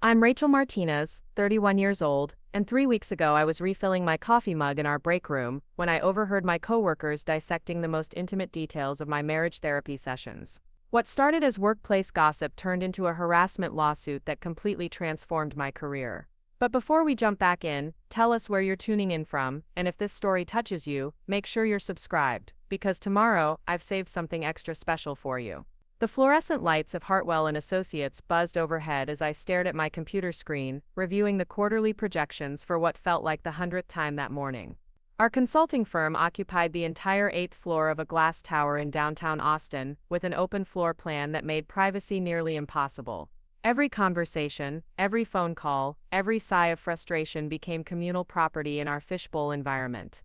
I'm Rachel Martinez, 31 years old, and 3 weeks ago I was refilling my coffee mug in our break room when I overheard my coworkers dissecting the most intimate details of my marriage therapy sessions. What started as workplace gossip turned into a harassment lawsuit that completely transformed my career. But before we jump back in, tell us where you're tuning in from, and if this story touches you, make sure you're subscribed, because tomorrow, I've saved something extra special for you. The fluorescent lights of Hartwell Associates buzzed overhead as I stared at my computer screen, reviewing the quarterly projections for what felt like the 100th time that morning. Our consulting firm occupied the entire 8th floor of a glass tower in downtown Austin, with an open floor plan that made privacy nearly impossible. Every conversation, every phone call, every sigh of frustration became communal property in our fishbowl environment.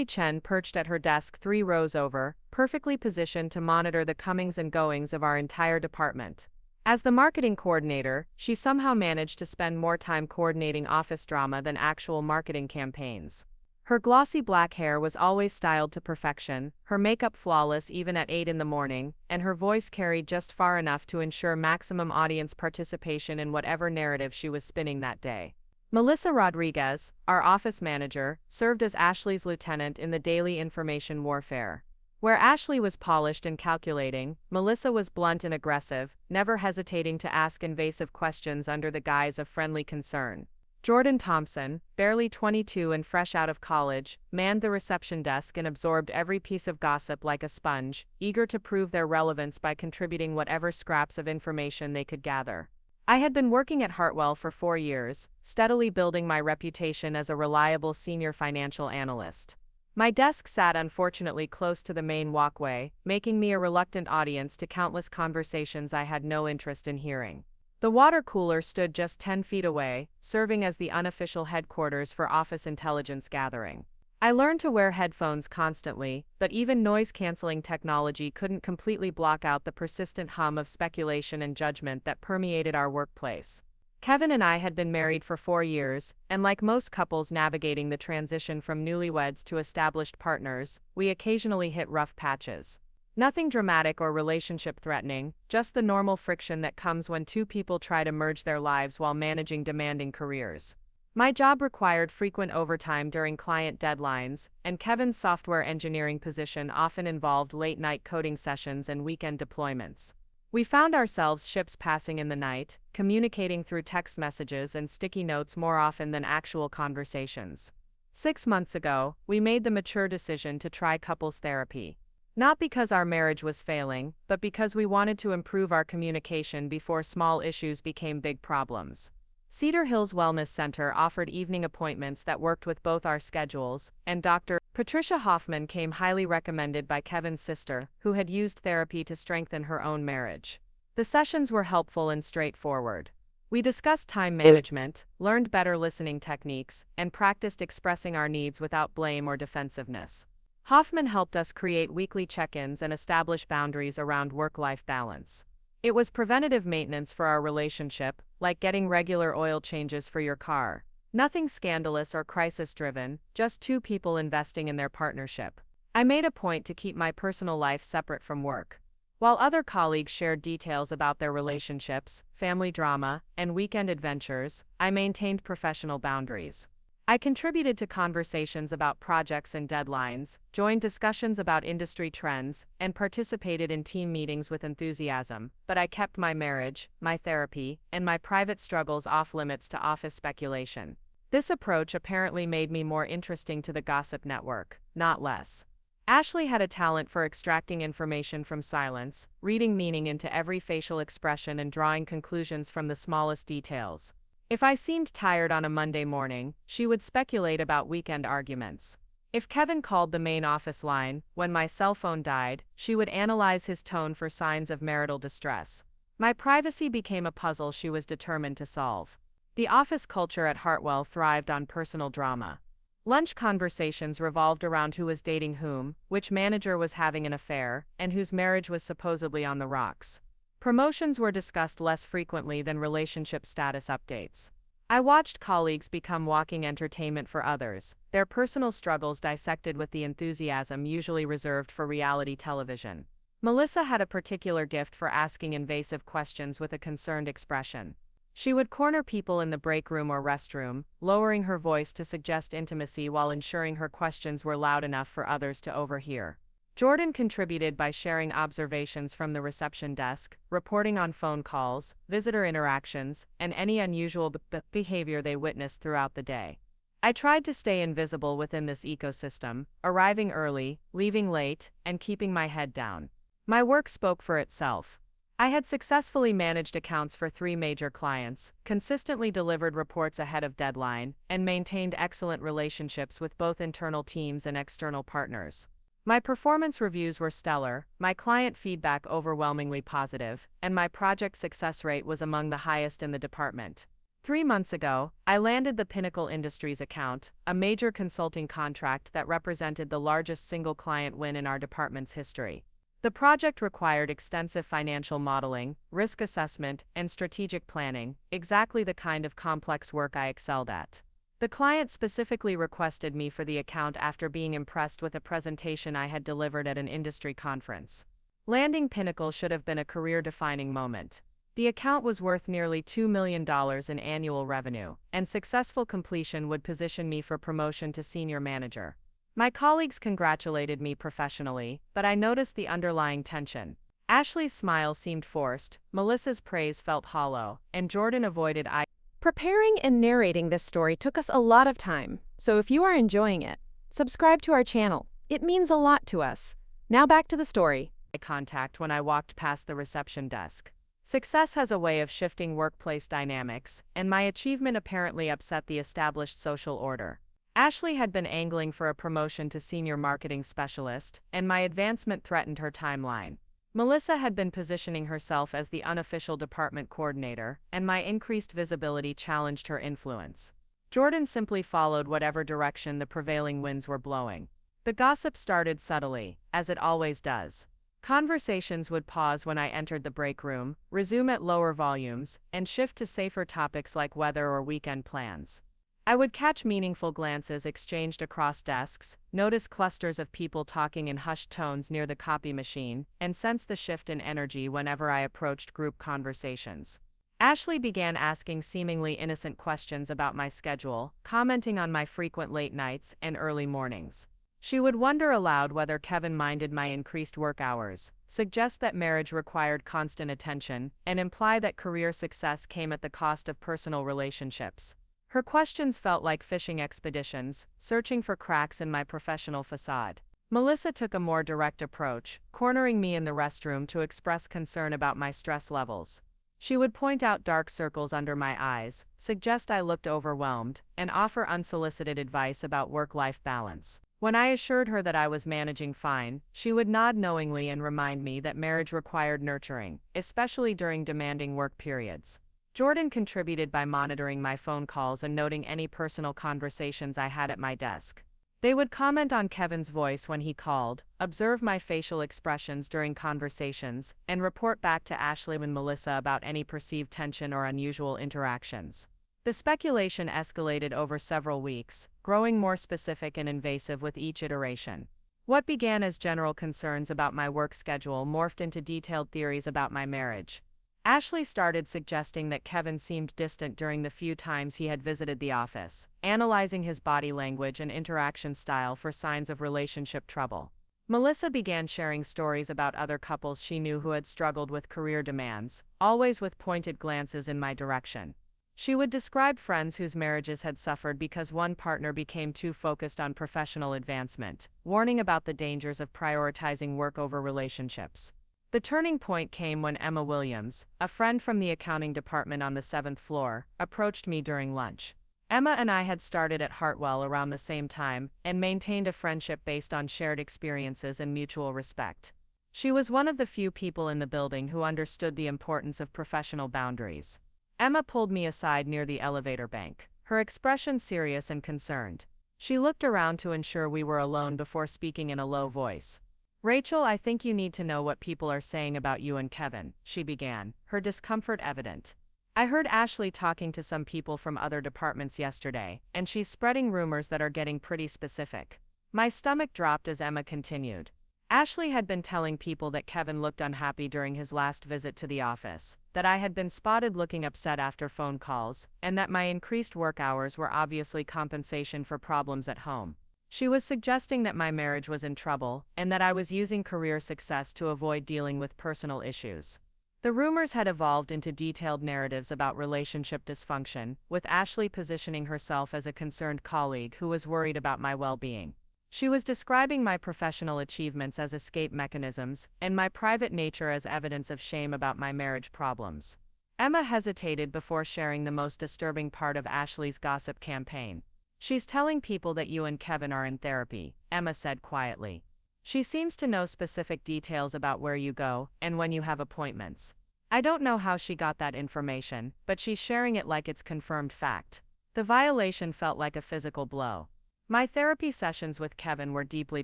Chen perched at her desk 3 rows over, perfectly positioned to monitor the comings and goings of our entire department. As the marketing coordinator, she somehow managed to spend more time coordinating office drama than actual marketing campaigns. Her glossy black hair was always styled to perfection, her makeup flawless even at 8 in the morning, and her voice carried just far enough to ensure maximum audience participation in whatever narrative she was spinning that day. Melissa Rodriguez, our office manager, served as Ashley's lieutenant in the daily information warfare. Where Ashley was polished and calculating, Melissa was blunt and aggressive, never hesitating to ask invasive questions under the guise of friendly concern. Jordan Thompson, barely 22 and fresh out of college, manned the reception desk and absorbed every piece of gossip like a sponge, eager to prove their relevance by contributing whatever scraps of information they could gather. I had been working at Hartwell for 4 years, steadily building my reputation as a reliable senior financial analyst. My desk sat unfortunately close to the main walkway, making me a reluctant audience to countless conversations I had no interest in hearing. The water cooler stood just 10 feet away, serving as the unofficial headquarters for office intelligence gathering. I learned to wear headphones constantly, but even noise-canceling technology couldn't completely block out the persistent hum of speculation and judgment that permeated our workplace. Kevin and I had been married for 4 years, and like most couples navigating the transition from newlyweds to established partners, we occasionally hit rough patches. Nothing dramatic or relationship-threatening, just the normal friction that comes when two people try to merge their lives while managing demanding careers. My job required frequent overtime during client deadlines, and Kevin's software engineering position often involved late-night coding sessions and weekend deployments. We found ourselves ships passing in the night, communicating through text messages and sticky notes more often than actual conversations. 6 months ago, we made the mature decision to try couples therapy. Not because our marriage was failing, but because we wanted to improve our communication before small issues became big problems. Cedar Hills Wellness Center offered evening appointments that worked with both our schedules, and Dr. Patricia Hoffman came highly recommended by Kevin's sister, who had used therapy to strengthen her own marriage. The sessions were helpful and straightforward. We discussed time management, learned better listening techniques, and practiced expressing our needs without blame or defensiveness. Hoffman helped us create weekly check-ins and establish boundaries around work-life balance. It was preventative maintenance for our relationship, like getting regular oil changes for your car. Nothing scandalous or crisis-driven, just two people investing in their partnership. I made a point to keep my personal life separate from work. While other colleagues shared details about their relationships, family drama, and weekend adventures, I maintained professional boundaries. I contributed to conversations about projects and deadlines, joined discussions about industry trends, and participated in team meetings with enthusiasm, but I kept my marriage, my therapy, and my private struggles off limits to office speculation. This approach apparently made me more interesting to the gossip network, not less. Ashley had a talent for extracting information from silence, reading meaning into every facial expression and drawing conclusions from the smallest details. If I seemed tired on a Monday morning, she would speculate about weekend arguments. If Kevin called the main office line, when my cell phone died, she would analyze his tone for signs of marital distress. My privacy became a puzzle she was determined to solve. The office culture at Hartwell thrived on personal drama. Lunch conversations revolved around who was dating whom, which manager was having an affair, and whose marriage was supposedly on the rocks. Promotions were discussed less frequently than relationship status updates. I watched colleagues become walking entertainment for others, their personal struggles dissected with the enthusiasm usually reserved for reality television. Melissa had a particular gift for asking invasive questions with a concerned expression. She would corner people in the break room or restroom, lowering her voice to suggest intimacy while ensuring her questions were loud enough for others to overhear. Jordan contributed by sharing observations from the reception desk, reporting on phone calls, visitor interactions, and any unusual behavior they witnessed throughout the day. I tried to stay invisible within this ecosystem, arriving early, leaving late, and keeping my head down. My work spoke for itself. I had successfully managed accounts for 3 major clients, consistently delivered reports ahead of deadline, and maintained excellent relationships with both internal teams and external partners. My performance reviews were stellar, my client feedback overwhelmingly positive, and my project success rate was among the highest in the department. 3 months ago, I landed the Pinnacle Industries account, a major consulting contract that represented the largest single client win in our department's history. The project required extensive financial modeling, risk assessment, and strategic planning, exactly the kind of complex work I excelled at. The client specifically requested me for the account after being impressed with a presentation I had delivered at an industry conference. Landing Pinnacle should have been a career-defining moment. The account was worth nearly $2 million in annual revenue, and successful completion would position me for promotion to senior manager. My colleagues congratulated me professionally, but I noticed the underlying tension. Ashley's smile seemed forced, Melissa's praise felt hollow, and Jordan avoided eye. Preparing and narrating this story took us a lot of time, so if you are enjoying it, subscribe to our channel. It means a lot to us. Now back to the story. Contact when I walked past the reception desk. Success has a way of shifting workplace dynamics, and my achievement apparently upset the established social order. Ashley had been angling for a promotion to senior marketing specialist, and my advancement threatened her timeline. Melissa had been positioning herself as the unofficial department coordinator, and my increased visibility challenged her influence. Jordan simply followed whatever direction the prevailing winds were blowing. The gossip started subtly, as it always does. Conversations would pause when I entered the break room, resume at lower volumes, and shift to safer topics like weather or weekend plans. I would catch meaningful glances exchanged across desks, notice clusters of people talking in hushed tones near the copy machine, and sense the shift in energy whenever I approached group conversations. Ashley began asking seemingly innocent questions about my schedule, commenting on my frequent late nights and early mornings. She would wonder aloud whether Kevin minded my increased work hours, suggest that marriage required constant attention, and imply that career success came at the cost of personal relationships. Her questions felt like fishing expeditions, searching for cracks in my professional facade. Melissa took a more direct approach, cornering me in the restroom to express concern about my stress levels. She would point out dark circles under my eyes, suggest I looked overwhelmed, and offer unsolicited advice about work-life balance. When I assured her that I was managing fine, she would nod knowingly and remind me that marriage required nurturing, especially during demanding work periods. Jordan contributed by monitoring my phone calls and noting any personal conversations I had at my desk. They would comment on Kevin's voice when he called, observe my facial expressions during conversations, and report back to Ashley and Melissa about any perceived tension or unusual interactions. The speculation escalated over several weeks, growing more specific and invasive with each iteration. What began as general concerns about my work schedule morphed into detailed theories about my marriage. Ashley started suggesting that Kevin seemed distant during the few times he had visited the office, analyzing his body language and interaction style for signs of relationship trouble. Melissa began sharing stories about other couples she knew who had struggled with career demands, always with pointed glances in my direction. She would describe friends whose marriages had suffered because one partner became too focused on professional advancement, warning about the dangers of prioritizing work over relationships. The turning point came when Emma Williams, a friend from the accounting department on the 7th floor, approached me during lunch. Emma and I had started at Hartwell around the same time and maintained a friendship based on shared experiences and mutual respect. She was one of the few people in the building who understood the importance of professional boundaries. Emma pulled me aside near the elevator bank, her expression serious and concerned. She looked around to ensure we were alone before speaking in a low voice. "Rachel, I think you need to know what people are saying about you and Kevin," she began, her discomfort evident. "I heard Ashley talking to some people from other departments yesterday, and she's spreading rumors that are getting pretty specific." My stomach dropped as Emma continued. Ashley had been telling people that Kevin looked unhappy during his last visit to the office, that I had been spotted looking upset after phone calls, and that my increased work hours were obviously compensation for problems at home. She was suggesting that my marriage was in trouble, and that I was using career success to avoid dealing with personal issues. The rumors had evolved into detailed narratives about relationship dysfunction, with Ashley positioning herself as a concerned colleague who was worried about my well-being. She was describing my professional achievements as escape mechanisms, and my private nature as evidence of shame about my marriage problems. Emma hesitated before sharing the most disturbing part of Ashley's gossip campaign. "She's telling people that you and Kevin are in therapy," Emma said quietly. "She seems to know specific details about where you go and when you have appointments. I don't know how she got that information, but she's sharing it like it's confirmed fact." The violation felt like a physical blow. My therapy sessions with Kevin were deeply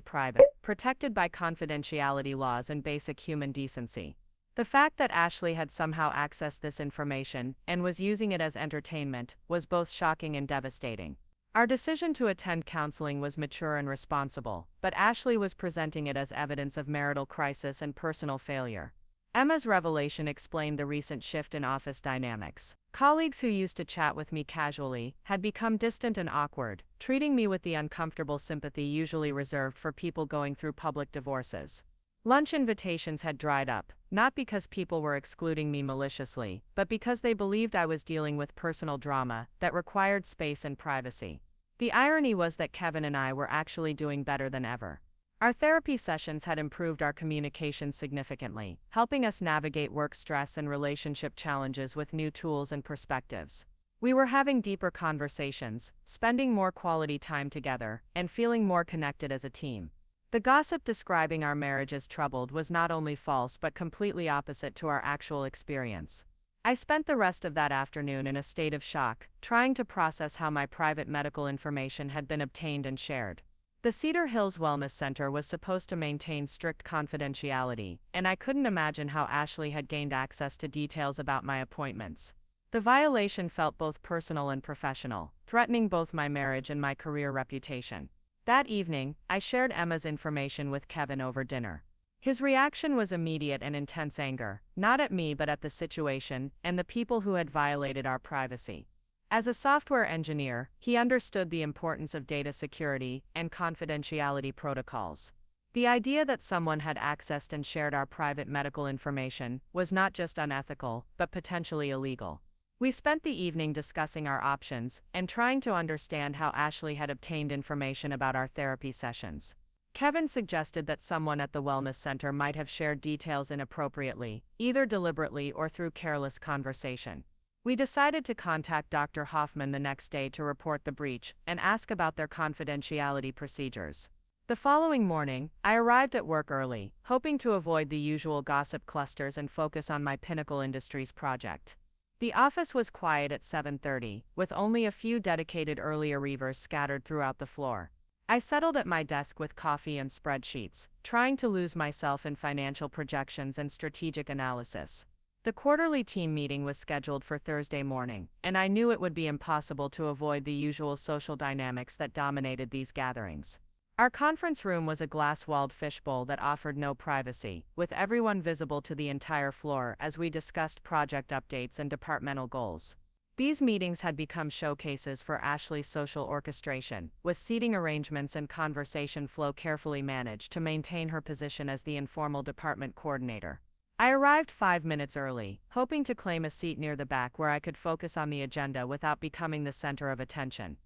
private, protected by confidentiality laws and basic human decency. The fact that Ashley had somehow accessed this information and was using it as entertainment was both shocking and devastating. Our decision to attend counseling was mature and responsible, but Ashley was presenting it as evidence of marital crisis and personal failure. Emma's revelation explained the recent shift in office dynamics. Colleagues who used to chat with me casually had become distant and awkward, treating me with the uncomfortable sympathy usually reserved for people going through public divorces. Lunch invitations had dried up, not because people were excluding me maliciously, but because they believed I was dealing with personal drama that required space and privacy. The irony was that Kevin and I were actually doing better than ever. Our therapy sessions had improved our communication significantly, helping us navigate work stress and relationship challenges with new tools and perspectives. We were having deeper conversations, spending more quality time together, and feeling more connected as a team. The gossip describing our marriage as troubled was not only false but completely opposite to our actual experience. I spent the rest of that afternoon in a state of shock, trying to process how my private medical information had been obtained and shared. The Cedar Hills Wellness Center was supposed to maintain strict confidentiality, and I couldn't imagine how Ashley had gained access to details about my appointments. The violation felt both personal and professional, threatening both my marriage and my career reputation. That evening, I shared Emma's information with Kevin over dinner. His reaction was immediate and intense anger, not at me but at the situation and the people who had violated our privacy. As a software engineer, he understood the importance of data security and confidentiality protocols. The idea that someone had accessed and shared our private medical information was not just unethical, but potentially illegal. We spent the evening discussing our options and trying to understand how Ashley had obtained information about our therapy sessions. Kevin suggested that someone at the wellness center might have shared details inappropriately, either deliberately or through careless conversation. We decided to contact Dr. Hoffman the next day to report the breach and ask about their confidentiality procedures. The following morning, I arrived at work early, hoping to avoid the usual gossip clusters and focus on my Pinnacle Industries project. The office was quiet at 7:30, with only a few dedicated early arrivers scattered throughout the floor. I settled at my desk with coffee and spreadsheets, trying to lose myself in financial projections and strategic analysis. The quarterly team meeting was scheduled for Thursday morning, and I knew it would be impossible to avoid the usual social dynamics that dominated these gatherings. Our conference room was a glass-walled fishbowl that offered no privacy, with everyone visible to the entire floor as we discussed project updates and departmental goals. These meetings had become showcases for Ashley's social orchestration, with seating arrangements and conversation flow carefully managed to maintain her position as the informal department coordinator. I arrived 5 minutes early, hoping to claim a seat near the back where I could focus on the agenda without becoming the center of attention.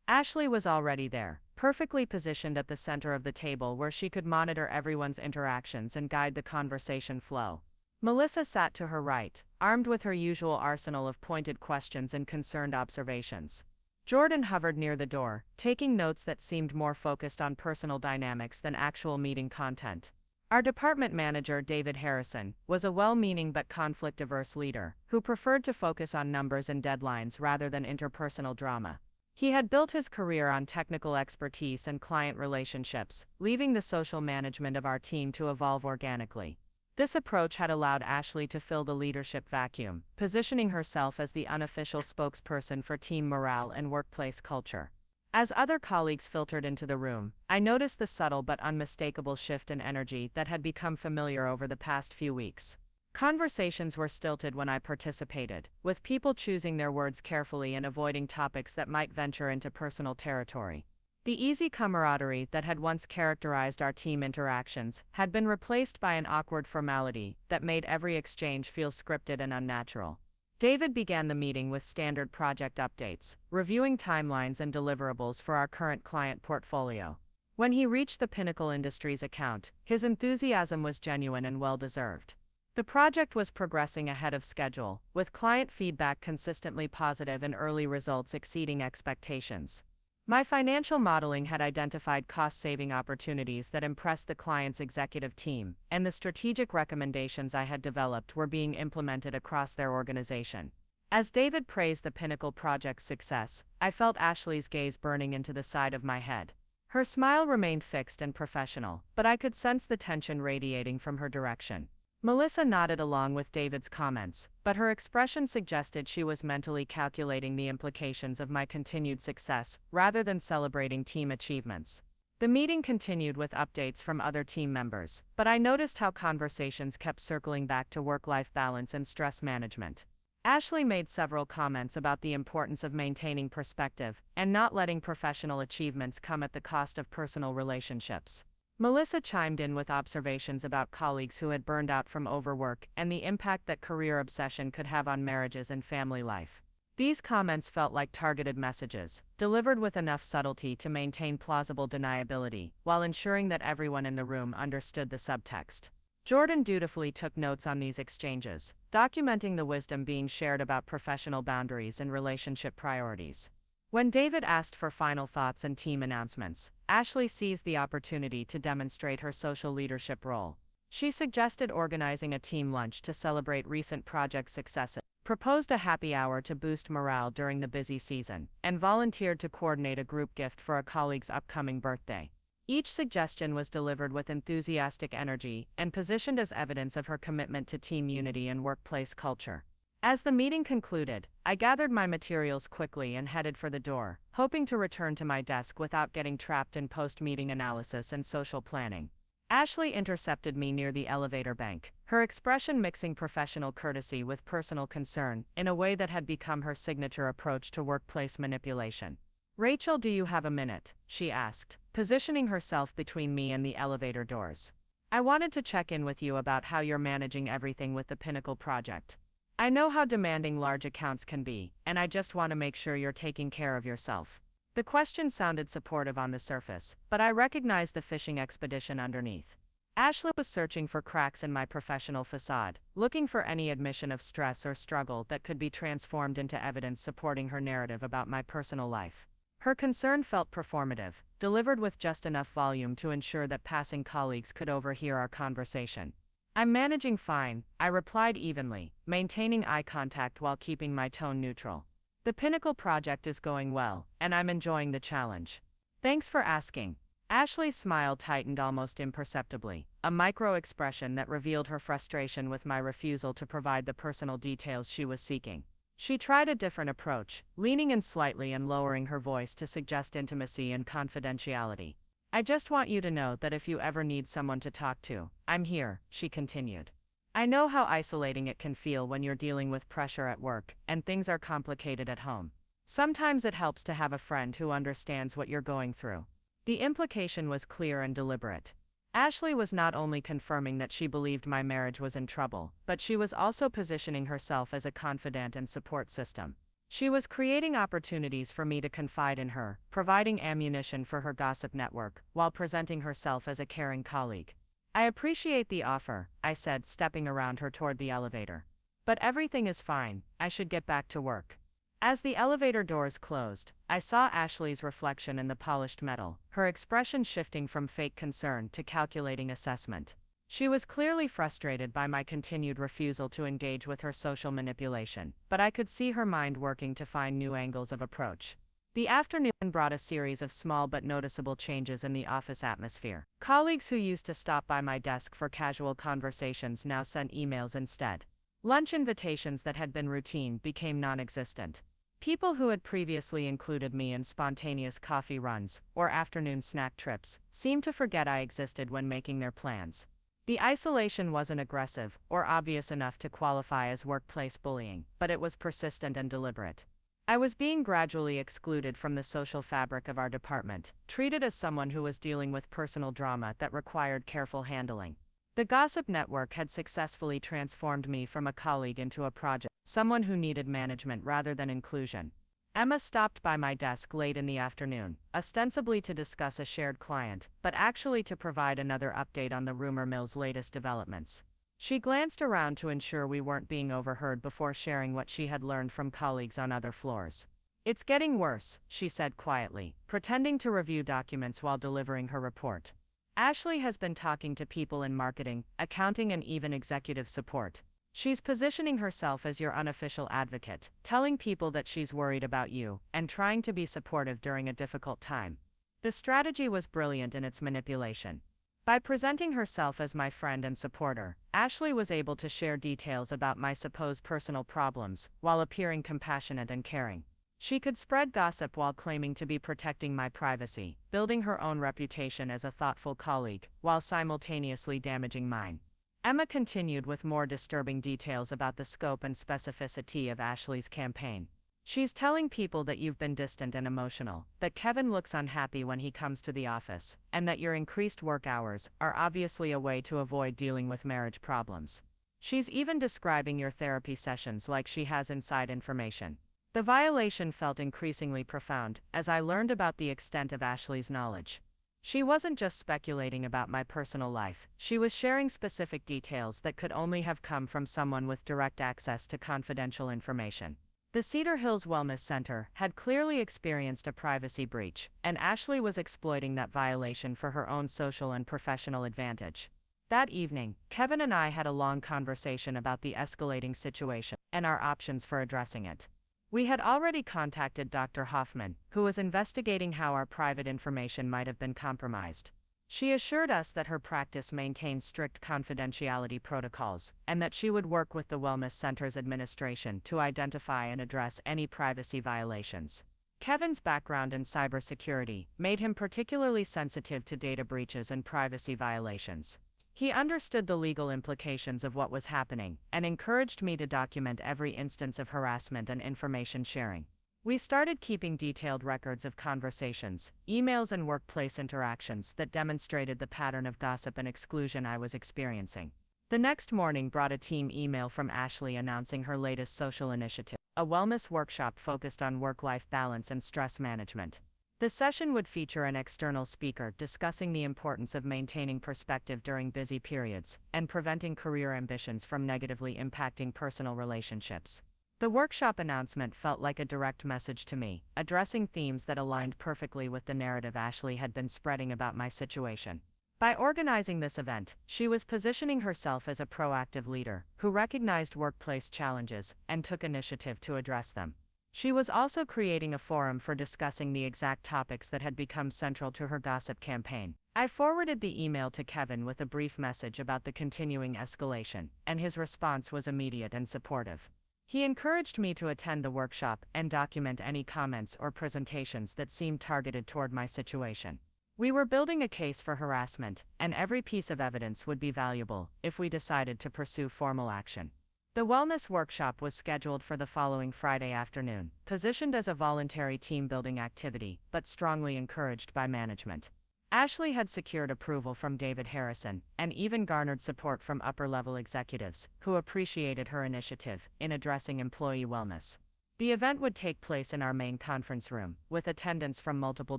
Ashley was already there, perfectly positioned at the center of the table where she could monitor everyone's interactions and guide the conversation flow. Melissa sat to her right, armed with her usual arsenal of pointed questions and concerned observations. Jordan hovered near the door, taking notes that seemed more focused on personal dynamics than actual meeting content. Our department manager, David Harrison, was a well-meaning but conflict-averse leader, who preferred to focus on numbers and deadlines rather than interpersonal drama. He had built his career on technical expertise and client relationships, leaving the social management of our team to evolve organically. This approach had allowed Ashley to fill the leadership vacuum, positioning herself as the unofficial spokesperson for team morale and workplace culture. As other colleagues filtered into the room, I noticed the subtle but unmistakable shift in energy that had become familiar over the past few weeks. Conversations were stilted when I participated, with people choosing their words carefully and avoiding topics that might venture into personal territory. The easy camaraderie that had once characterized our team interactions had been replaced by an awkward formality that made every exchange feel scripted and unnatural. David began the meeting with standard project updates, reviewing timelines and deliverables for our current client portfolio. When he reached the Pinnacle Industries account, his enthusiasm was genuine and well-deserved. The project was progressing ahead of schedule, with client feedback consistently positive and early results exceeding expectations. My financial modeling had identified cost-saving opportunities that impressed the client's executive team, and the strategic recommendations I had developed were being implemented across their organization. As David praised the Pinnacle project's success, I felt Ashley's gaze burning into the side of my head. Her smile remained fixed and professional, but I could sense the tension radiating from her direction. Melissa nodded along with David's comments, but her expression suggested she was mentally calculating the implications of my continued success, rather than celebrating team achievements. The meeting continued with updates from other team members, but I noticed how conversations kept circling back to work-life balance and stress management. Ashley made several comments about the importance of maintaining perspective and not letting professional achievements come at the cost of personal relationships. Melissa chimed in with observations about colleagues who had burned out from overwork and the impact that career obsession could have on marriages and family life. These comments felt like targeted messages, delivered with enough subtlety to maintain plausible deniability, while ensuring that everyone in the room understood the subtext. Jordan dutifully took notes on these exchanges, documenting the wisdom being shared about professional boundaries and relationship priorities. When David asked for final thoughts and team announcements, Ashley seized the opportunity to demonstrate her social leadership role. She suggested organizing a team lunch to celebrate recent project successes, proposed a happy hour to boost morale during the busy season, and volunteered to coordinate a group gift for a colleague's upcoming birthday. Each suggestion was delivered with enthusiastic energy and positioned as evidence of her commitment to team unity and workplace culture. As the meeting concluded, I gathered my materials quickly and headed for the door, hoping to return to my desk without getting trapped in post-meeting analysis and social planning. Ashley intercepted me near the elevator bank, her expression mixing professional courtesy with personal concern, in a way that had become her signature approach to workplace manipulation. "Rachel, do you have a minute?" she asked, positioning herself between me and the elevator doors. "I wanted to check in with you about how you're managing everything with the Pinnacle project. I know how demanding large accounts can be, and I just want to make sure you're taking care of yourself." The question sounded supportive on the surface, but I recognized the fishing expedition underneath. Ashley was searching for cracks in my professional facade, looking for any admission of stress or struggle that could be transformed into evidence supporting her narrative about my personal life. Her concern felt performative, delivered with just enough volume to ensure that passing colleagues could overhear our conversation. "I'm managing fine," I replied evenly, maintaining eye contact while keeping my tone neutral. "The Pinnacle project is going well, and I'm enjoying the challenge." "Thanks for asking." Ashley's smile tightened almost imperceptibly, a micro-expression that revealed her frustration with my refusal to provide the personal details she was seeking. She tried a different approach, leaning in slightly and lowering her voice to suggest intimacy and confidentiality. "I just want you to know that if you ever need someone to talk to, I'm here," she continued. "I know how isolating it can feel when you're dealing with pressure at work and things are complicated at home. Sometimes it helps to have a friend who understands what you're going through." The implication was clear and deliberate. Ashley was not only confirming that she believed my marriage was in trouble, but she was also positioning herself as a confidant and support system. She was creating opportunities for me to confide in her, providing ammunition for her gossip network, while presenting herself as a caring colleague. "I appreciate the offer," I said, stepping around her toward the elevator. "But everything is fine, I should get back to work." As the elevator doors closed, I saw Ashley's reflection in the polished metal, her expression shifting from fake concern to calculating assessment. She was clearly frustrated by my continued refusal to engage with her social manipulation, but I could see her mind working to find new angles of approach. The afternoon brought a series of small but noticeable changes in the office atmosphere. Colleagues who used to stop by my desk for casual conversations now sent emails instead. Lunch invitations that had been routine became non-existent. People who had previously included me in spontaneous coffee runs or afternoon snack trips seemed to forget I existed when making their plans. The isolation wasn't aggressive or obvious enough to qualify as workplace bullying, but it was persistent and deliberate. I was being gradually excluded from the social fabric of our department, treated as someone who was dealing with personal drama that required careful handling. The gossip network had successfully transformed me from a colleague into a project, someone who needed management rather than inclusion. Emma stopped by my desk late in the afternoon, ostensibly to discuss a shared client, but actually to provide another update on the rumor mill's latest developments. She glanced around to ensure we weren't being overheard before sharing what she had learned from colleagues on other floors. "It's getting worse," she said quietly, pretending to review documents while delivering her report. "Ashley has been talking to people in marketing, accounting, and even executive support. She's positioning herself as your unofficial advocate, telling people that she's worried about you, and trying to be supportive during a difficult time." The strategy was brilliant in its manipulation. By presenting herself as my friend and supporter, Ashley was able to share details about my supposed personal problems, while appearing compassionate and caring. She could spread gossip while claiming to be protecting my privacy, building her own reputation as a thoughtful colleague, while simultaneously damaging mine. Emma continued with more disturbing details about the scope and specificity of Ashley's campaign. "She's telling people that you've been distant and emotional, that Kevin looks unhappy when he comes to the office, and that your increased work hours are obviously a way to avoid dealing with marriage problems. She's even describing your therapy sessions like she has inside information." The violation felt increasingly profound as I learned about the extent of Ashley's knowledge. She wasn't just speculating about my personal life, she was sharing specific details that could only have come from someone with direct access to confidential information. The Cedar Hills Wellness Center had clearly experienced a privacy breach, and Ashley was exploiting that violation for her own social and professional advantage. That evening, Kevin and I had a long conversation about the escalating situation and our options for addressing it. We had already contacted Dr. Hoffman, who was investigating how our private information might have been compromised. She assured us that her practice maintains strict confidentiality protocols, and that she would work with the Wellness Center's administration to identify and address any privacy violations. Kevin's background in cybersecurity made him particularly sensitive to data breaches and privacy violations. He understood the legal implications of what was happening, and encouraged me to document every instance of harassment and information sharing. We started keeping detailed records of conversations, emails, and workplace interactions that demonstrated the pattern of gossip and exclusion I was experiencing. The next morning brought a team email from Ashley announcing her latest social initiative, a wellness workshop focused on work-life balance and stress management. The session would feature an external speaker discussing the importance of maintaining perspective during busy periods and preventing career ambitions from negatively impacting personal relationships. The workshop announcement felt like a direct message to me, addressing themes that aligned perfectly with the narrative Ashley had been spreading about my situation. By organizing this event, she was positioning herself as a proactive leader who recognized workplace challenges and took initiative to address them. She was also creating a forum for discussing the exact topics that had become central to her gossip campaign. I forwarded the email to Kevin with a brief message about the continuing escalation, and his response was immediate and supportive. He encouraged me to attend the workshop and document any comments or presentations that seemed targeted toward my situation. We were building a case for harassment, and every piece of evidence would be valuable if we decided to pursue formal action. The wellness workshop was scheduled for the following Friday afternoon, positioned as a voluntary team-building activity, but strongly encouraged by management. Ashley had secured approval from David Harrison, and even garnered support from upper-level executives, who appreciated her initiative in addressing employee wellness. The event would take place in our main conference room, with attendance from multiple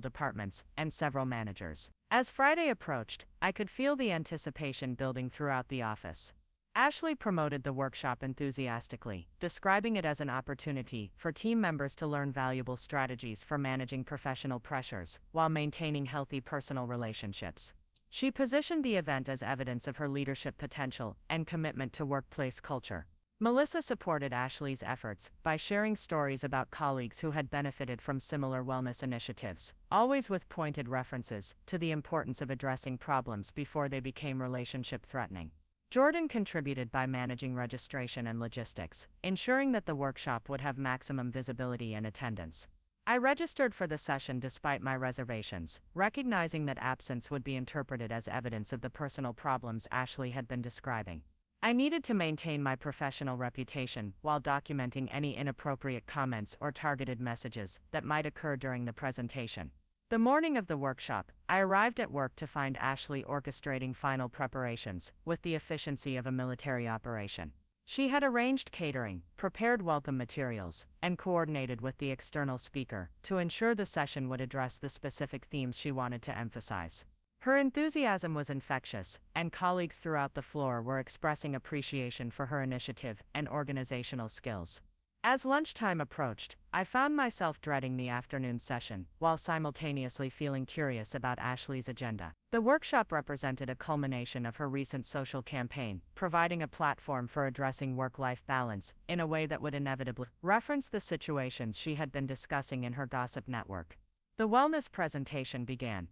departments and several managers. As Friday approached, I could feel the anticipation building throughout the office. Ashley promoted the workshop enthusiastically, describing it as an opportunity for team members to learn valuable strategies for managing professional pressures while maintaining healthy personal relationships. She positioned the event as evidence of her leadership potential and commitment to workplace culture. Melissa supported Ashley's efforts by sharing stories about colleagues who had benefited from similar wellness initiatives, always with pointed references to the importance of addressing problems before they became relationship-threatening. Jordan contributed by managing registration and logistics, ensuring that the workshop would have maximum visibility and attendance. I registered for the session despite my reservations, recognizing that absence would be interpreted as evidence of the personal problems Ashley had been describing. I needed to maintain my professional reputation while documenting any inappropriate comments or targeted messages that might occur during the presentation. The morning of the workshop, I arrived at work to find Ashley orchestrating final preparations with the efficiency of a military operation. She had arranged catering, prepared welcome materials, and coordinated with the external speaker to ensure the session would address the specific themes she wanted to emphasize. Her enthusiasm was infectious, and colleagues throughout the floor were expressing appreciation for her initiative and organizational skills. As lunchtime approached, I found myself dreading the afternoon session, while simultaneously feeling curious about Ashley's agenda. The workshop represented a culmination of her recent social campaign, providing a platform for addressing work-life balance in a way that would inevitably reference the situations she had been discussing in her gossip network. The wellness presentation began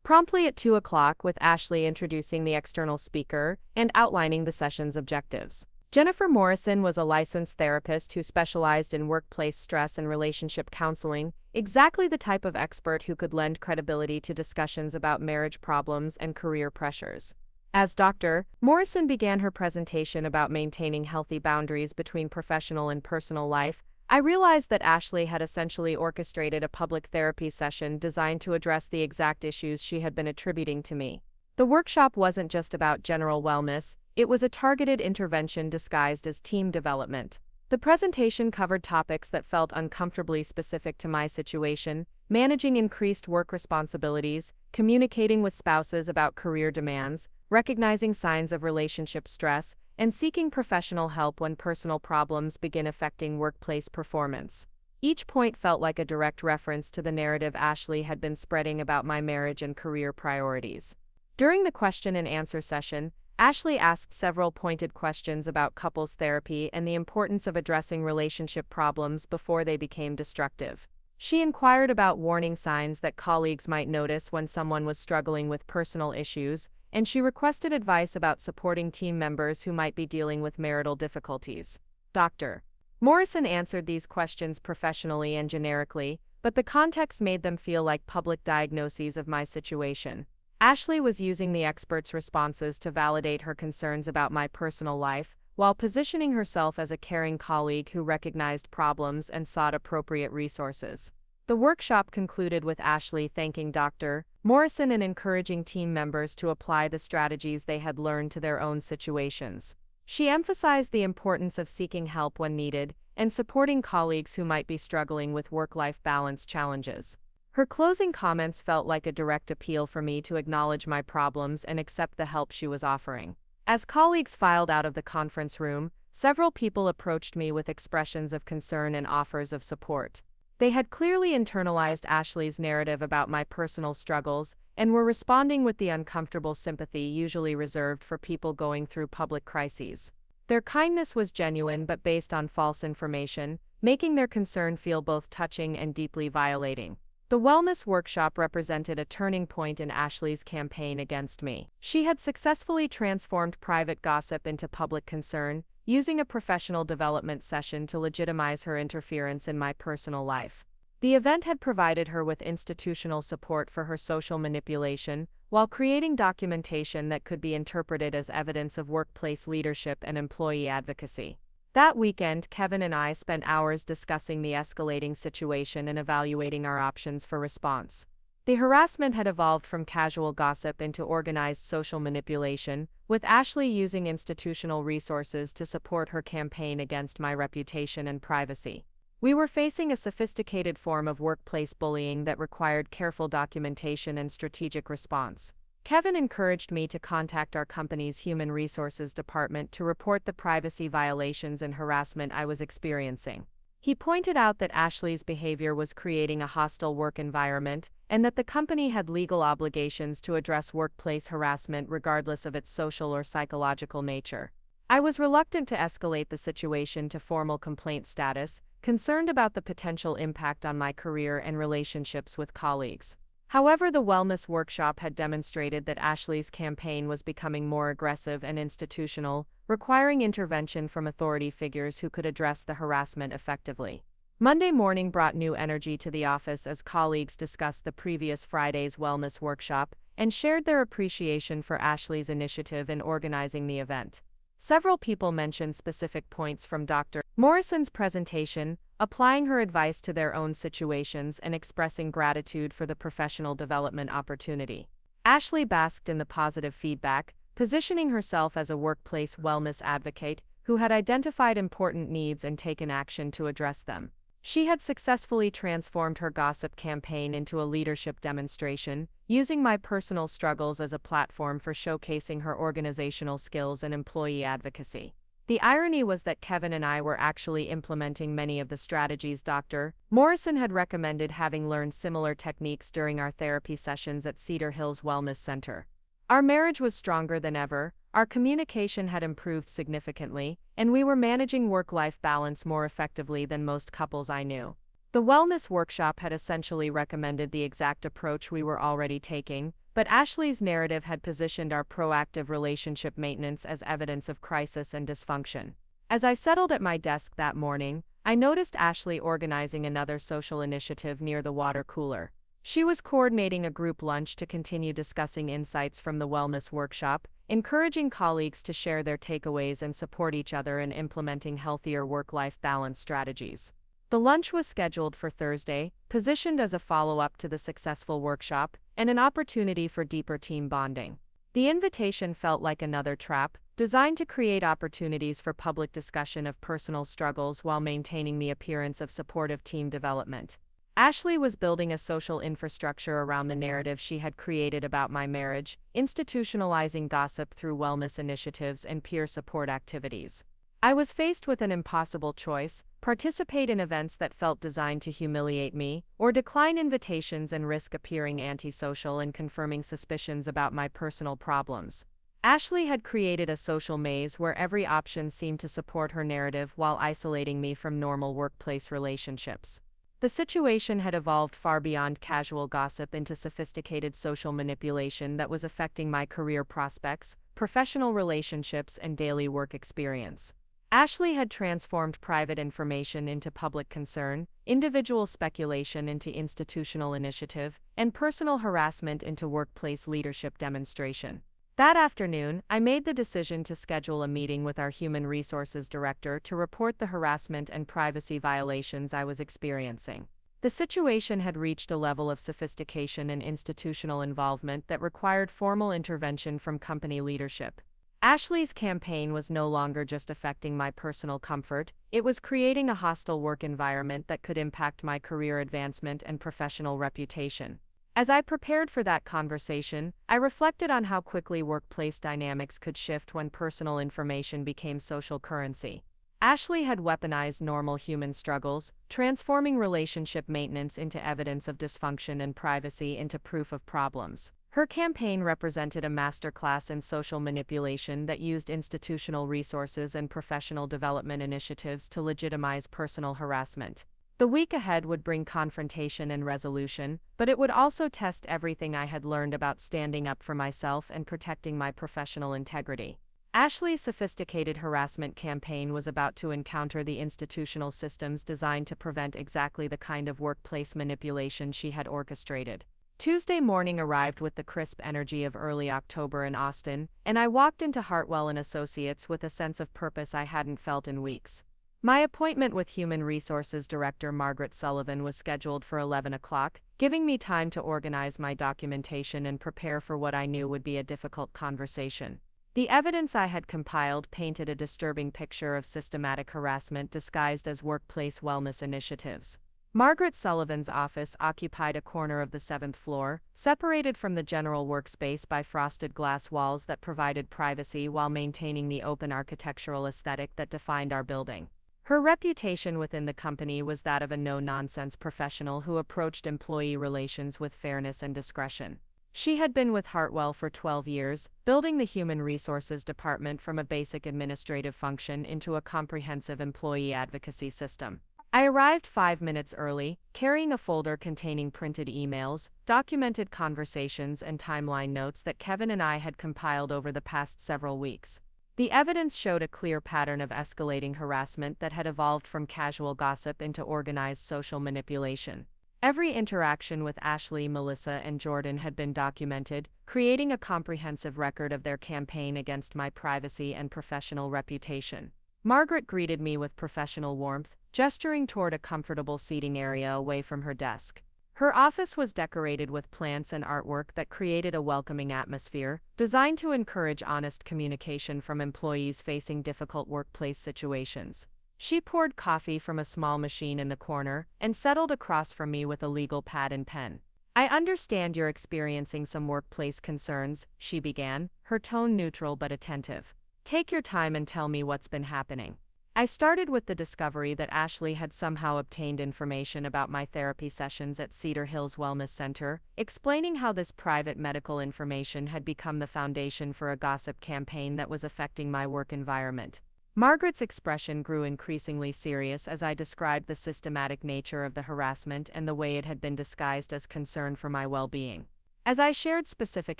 Promptly at 2 o'clock, with Ashley introducing the external speaker and outlining the session's objectives. Jennifer Morrison was a licensed therapist who specialized in workplace stress and relationship counseling, exactly the type of expert who could lend credibility to discussions about marriage problems and career pressures. As Dr. Morrison began her presentation about maintaining healthy boundaries between professional and personal life, I realized that Ashley had essentially orchestrated a public therapy session designed to address the exact issues she had been attributing to me. The workshop wasn't just about general wellness, it was a targeted intervention disguised as team development. The presentation covered topics that felt uncomfortably specific to my situation: managing increased work responsibilities, communicating with spouses about career demands, recognizing signs of relationship stress, and seeking professional help when personal problems begin affecting workplace performance. Each point felt like a direct reference to the narrative Ashley had been spreading about my marriage and career priorities. During the question and answer session, Ashley asked several pointed questions about couples therapy and the importance of addressing relationship problems before they became destructive. She inquired about warning signs that colleagues might notice when someone was struggling with personal issues, and she requested advice about supporting team members who might be dealing with marital difficulties. Dr. Morrison answered these questions professionally and generically, but the context made them feel like public diagnoses of my situation. Ashley was using the expert's responses to validate her concerns about my personal life, while positioning herself as a caring colleague who recognized problems and sought appropriate resources. The workshop concluded with Ashley thanking Dr. Morrison and encouraging team members to apply the strategies they had learned to their own situations. She emphasized the importance of seeking help when needed and supporting colleagues who might be struggling with work-life balance challenges. Her closing comments felt like a direct appeal for me to acknowledge my problems and accept the help she was offering. As colleagues filed out of the conference room, several people approached me with expressions of concern and offers of support. They had clearly internalized Ashley's narrative about my personal struggles and were responding with the uncomfortable sympathy usually reserved for people going through public crises. Their kindness was genuine but based on false information, making their concern feel both touching and deeply violating. The wellness workshop represented a turning point in Ashley's campaign against me. She had successfully transformed private gossip into public concern, using a professional development session to legitimize her interference in my personal life. The event had provided her with institutional support for her social manipulation, while creating documentation that could be interpreted as evidence of workplace leadership and employee advocacy. That weekend, Kevin and I spent hours discussing the escalating situation and evaluating our options for response. The harassment had evolved from casual gossip into organized social manipulation, with Ashley using institutional resources to support her campaign against my reputation and privacy. We were facing a sophisticated form of workplace bullying that required careful documentation and strategic response. Kevin encouraged me to contact our company's human resources department to report the privacy violations and harassment I was experiencing. He pointed out that Ashley's behavior was creating a hostile work environment, and that the company had legal obligations to address workplace harassment regardless of its social or psychological nature. I was reluctant to escalate the situation to formal complaint status, concerned about the potential impact on my career and relationships with colleagues. However, the wellness workshop had demonstrated that Ashley's campaign was becoming more aggressive and institutional, requiring intervention from authority figures who could address the harassment effectively. Monday morning brought new energy to the office as colleagues discussed the previous Friday's wellness workshop and shared their appreciation for Ashley's initiative in organizing the event. Several people mentioned specific points from Dr. Morrison's presentation, applying her advice to their own situations and expressing gratitude for the professional development opportunity. Ashley basked in the positive feedback, positioning herself as a workplace wellness advocate who had identified important needs and taken action to address them. She had successfully transformed her gossip campaign into a leadership demonstration, using my personal struggles as a platform for showcasing her organizational skills and employee advocacy. The irony was that Kevin and I were actually implementing many of the strategies Dr. Morrison had recommended, having learned similar techniques during our therapy sessions at Cedar Hills Wellness Center. Our marriage was stronger than ever, our communication had improved significantly, and we were managing work-life balance more effectively than most couples I knew. The wellness workshop had essentially recommended the exact approach we were already taking, but Ashley's narrative had positioned our proactive relationship maintenance as evidence of crisis and dysfunction. As I settled at my desk that morning, I noticed Ashley organizing another social initiative near the water cooler. She was coordinating a group lunch to continue discussing insights from the wellness workshop, encouraging colleagues to share their takeaways and support each other in implementing healthier work-life balance strategies. The lunch was scheduled for Thursday, positioned as a follow-up to the successful workshop, and an opportunity for deeper team bonding. The invitation felt like another trap, designed to create opportunities for public discussion of personal struggles while maintaining the appearance of supportive team development. Ashley was building a social infrastructure around the narrative she had created about my marriage, institutionalizing gossip through wellness initiatives and peer support activities. I was faced with an impossible choice: participate in events that felt designed to humiliate me, or decline invitations and risk appearing antisocial and confirming suspicions about my personal problems. Ashley had created a social maze where every option seemed to support her narrative while isolating me from normal workplace relationships. The situation had evolved far beyond casual gossip into sophisticated social manipulation that was affecting my career prospects, professional relationships, and daily work experience. Ashley had transformed private information into public concern, individual speculation into institutional initiative, and personal harassment into workplace leadership demonstration. That afternoon, I made the decision to schedule a meeting with our Human Resources Director to report the harassment and privacy violations I was experiencing. The situation had reached a level of sophistication and institutional involvement that required formal intervention from company leadership. Ashley's campaign was no longer just affecting my personal comfort, it was creating a hostile work environment that could impact my career advancement and professional reputation. As I prepared for that conversation, I reflected on how quickly workplace dynamics could shift when personal information became social currency. Ashley had weaponized normal human struggles, transforming relationship maintenance into evidence of dysfunction and privacy into proof of problems. Her campaign represented a masterclass in social manipulation that used institutional resources and professional development initiatives to legitimize personal harassment. The week ahead would bring confrontation and resolution, but it would also test everything I had learned about standing up for myself and protecting my professional integrity. Ashley's sophisticated harassment campaign was about to encounter the institutional systems designed to prevent exactly the kind of workplace manipulation she had orchestrated. Tuesday morning arrived with the crisp energy of early October in Austin, and I walked into Hartwell Associates with a sense of purpose I hadn't felt in weeks. My appointment with Human Resources Director Margaret Sullivan was scheduled for 11 o'clock, giving me time to organize my documentation and prepare for what I knew would be a difficult conversation. The evidence I had compiled painted a disturbing picture of systematic harassment disguised as workplace wellness initiatives. Margaret Sullivan's office occupied a corner of the 7th floor, separated from the general workspace by frosted glass walls that provided privacy while maintaining the open architectural aesthetic that defined our building. Her reputation within the company was that of a no-nonsense professional who approached employee relations with fairness and discretion. She had been with Hartwell for 12 years, building the Human Resources Department from a basic administrative function into a comprehensive employee advocacy system. I arrived 5 minutes early, carrying a folder containing printed emails, documented conversations, and timeline notes that Kevin and I had compiled over the past several weeks. The evidence showed a clear pattern of escalating harassment that had evolved from casual gossip into organized social manipulation. Every interaction with Ashley, Melissa, and Jordan had been documented, creating a comprehensive record of their campaign against my privacy and professional reputation. Margaret greeted me with professional warmth, gesturing toward a comfortable seating area away from her desk. Her office was decorated with plants and artwork that created a welcoming atmosphere, designed to encourage honest communication from employees facing difficult workplace situations. She poured coffee from a small machine in the corner and settled across from me with a legal pad and pen. "I understand you're experiencing some workplace concerns," she began, her tone neutral but attentive. "Take your time and tell me what's been happening." I started with the discovery that Ashley had somehow obtained information about my therapy sessions at Cedar Hills Wellness Center, explaining how this private medical information had become the foundation for a gossip campaign that was affecting my work environment. Margaret's expression grew increasingly serious as I described the systematic nature of the harassment and the way it had been disguised as concern for my well-being. As I shared specific